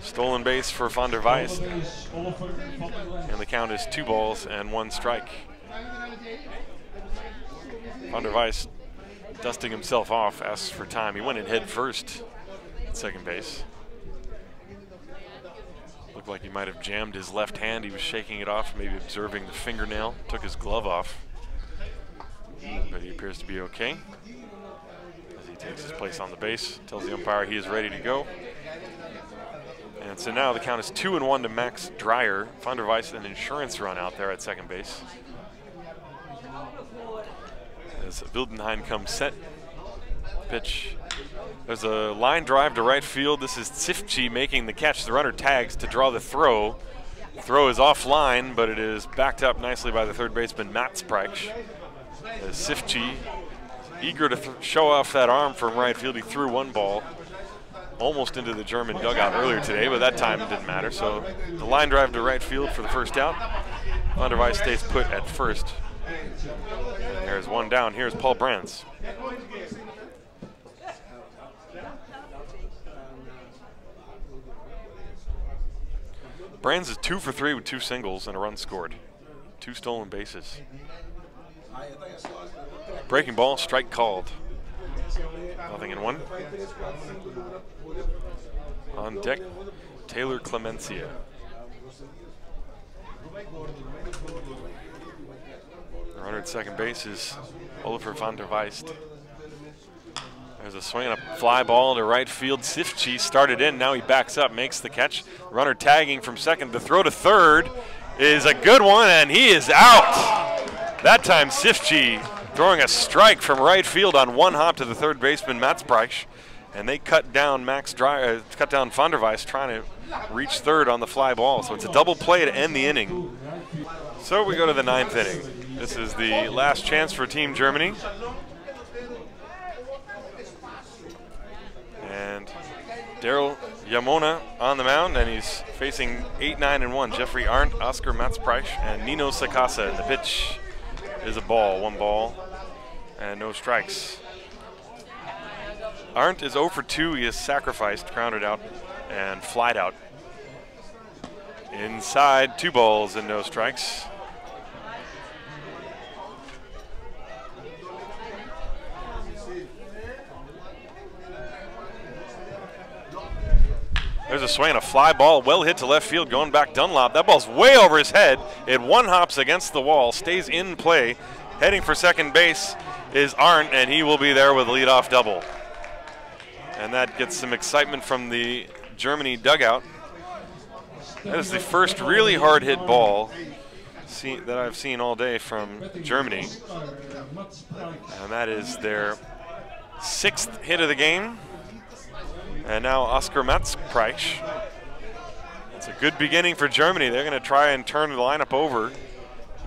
Stolen base for Van der Weijst. And the count is 2 balls and 1 strike. Van der Weijst dusting himself off, asks for time. He went in head first at second base. Looked like he might have jammed his left hand. He was shaking it off, maybe observing the fingernail. Took his glove off. But he appears to be okay. As he takes his place on the base, tells the umpire he is ready to go. And so now the count is 2-1 to Max Dreyer. Van der Weijst, an insurance run out there at second base. As Wildenheim comes set. Pitch. There's a line drive to right field. This is Tsifchi making the catch. The runner tags to draw the throw. The throw is offline, but it is backed up nicely by the third baseman, Mats Preich. As Tsifchi, eager to show off that arm from right field, he threw one ball almost into the German dugout earlier today, but that time it didn't matter. So the line drive to right field for the first out. Van der Weijst stays put at first. There's one down. Here's Paul Brands. Brands is 2 for 3 with 2 singles and a run scored. 2 stolen bases. Breaking ball, strike called. 0-1. On deck, Taylor Clemencia. The runner at second base is Oliver Van der Weijst. There's a swing and a fly ball to right field. Tsifchi started in, now he backs up, makes the catch. Runner tagging from second. The throw to third is a good one, and he is out. That time Tsifchi throwing a strike from right field on one hop to the third baseman, Mats Preich. And they cut down Van der Weijst trying to reach third on the fly ball. So it's a double play to end the inning. So we go to the 9th inning. This is the last chance for Team Germany. And Daryl Yamona on the mound, and he's facing 8-9-1. Jeffrey Arndt, Oscar Mats Preich, and Nino Sakasa. And the pitch is a ball, 1 ball, and no strikes. Arndt is 0 for 2. He is sacrificed, grounded out, and flied out. Inside, 2 balls and no strikes. There's a swing and a fly ball, well hit to left field, going back Dunlop. That ball's way over his head. It one hops against the wall, stays in play. Heading for second base is Arndt, and he will be there with a leadoff double. And that gets some excitement from the Germany dugout. That is the first really hard hit ball that I've seen all day from Germany. And that is their 6th hit of the game. And now Oscar Mats Preich. It's a good beginning for Germany. They're going to try and turn the lineup over,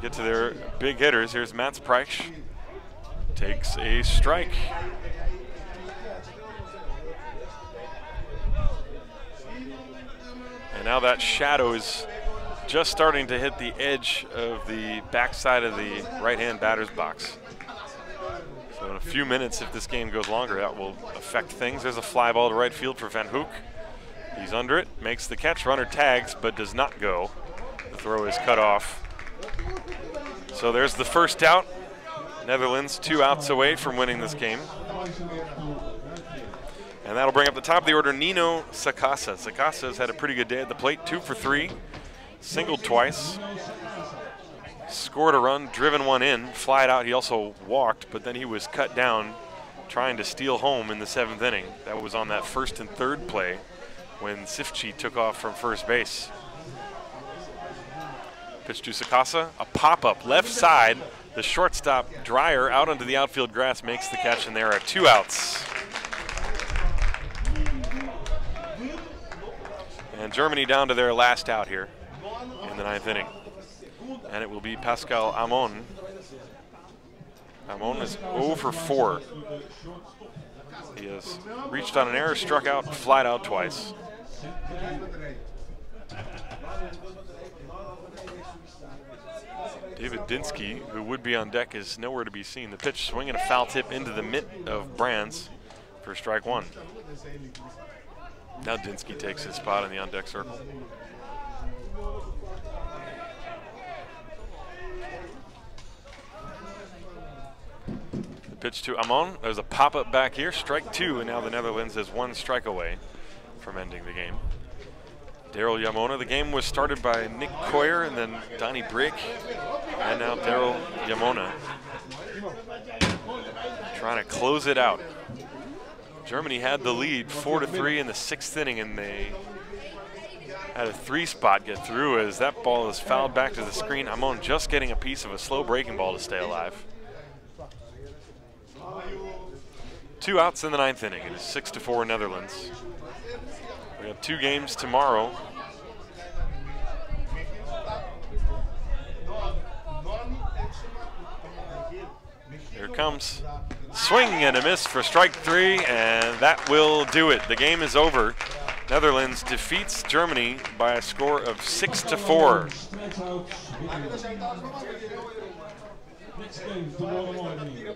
get to their big hitters. Here's Mats Preich. Takes a strike. And now that shadow is just starting to hit the edge of the backside of the right-hand batter's box. So in a few minutes, if this game goes longer, that will affect things. There's a fly ball to right field for Van Hoek. He's under it, makes the catch. Runner tags, but does not go. The throw is cut off. So there's the first out. Netherlands 2 outs away from winning this game. And that'll bring up the top of the order Nino Sakasa. Sakasa has had a pretty good day at the plate, 2 for 3, singled twice. Scored a run, driven one in, flied out. He also walked, but then he was cut down trying to steal home in the 7th inning. That was on that 1st and 3rd play when Tsifchi took off from first base. Pitch to Sakasa, a pop-up left side. The shortstop, Dreyer, out onto the outfield grass, makes the catch, and there are 2 outs. And Germany down to their last out here in the 9th inning. And it will be Pascal Amon. Amon is 0 for 4. He has reached on an error, struck out, flied out twice. David Dinsky, who would be on deck, is nowhere to be seen. The pitch swinging a foul tip into the mitt of Brands for strike one. Now Dinsky takes his spot in the on-deck circle. The pitch to Amon. There's a pop-up back here. Strike two, and now the Netherlands is one strike away from ending the game. Daryl Yamona. The game was started by Nick Coyer and then Donnie Brick, and now Daryl Yamona trying to close it out. Germany had the lead 4-3 in the 6th inning, and they had a 3-spot get through as that ball is fouled back to the screen. Amon just getting a piece of a slow breaking ball to stay alive. 2 outs in the 9th inning. It is 6-4 Netherlands. We have 2 games tomorrow. Here it comes. Swing and a miss for strike 3, and that will do it. The game is over. Netherlands defeats Germany by a score of 6-4. Next game tomorrow morning.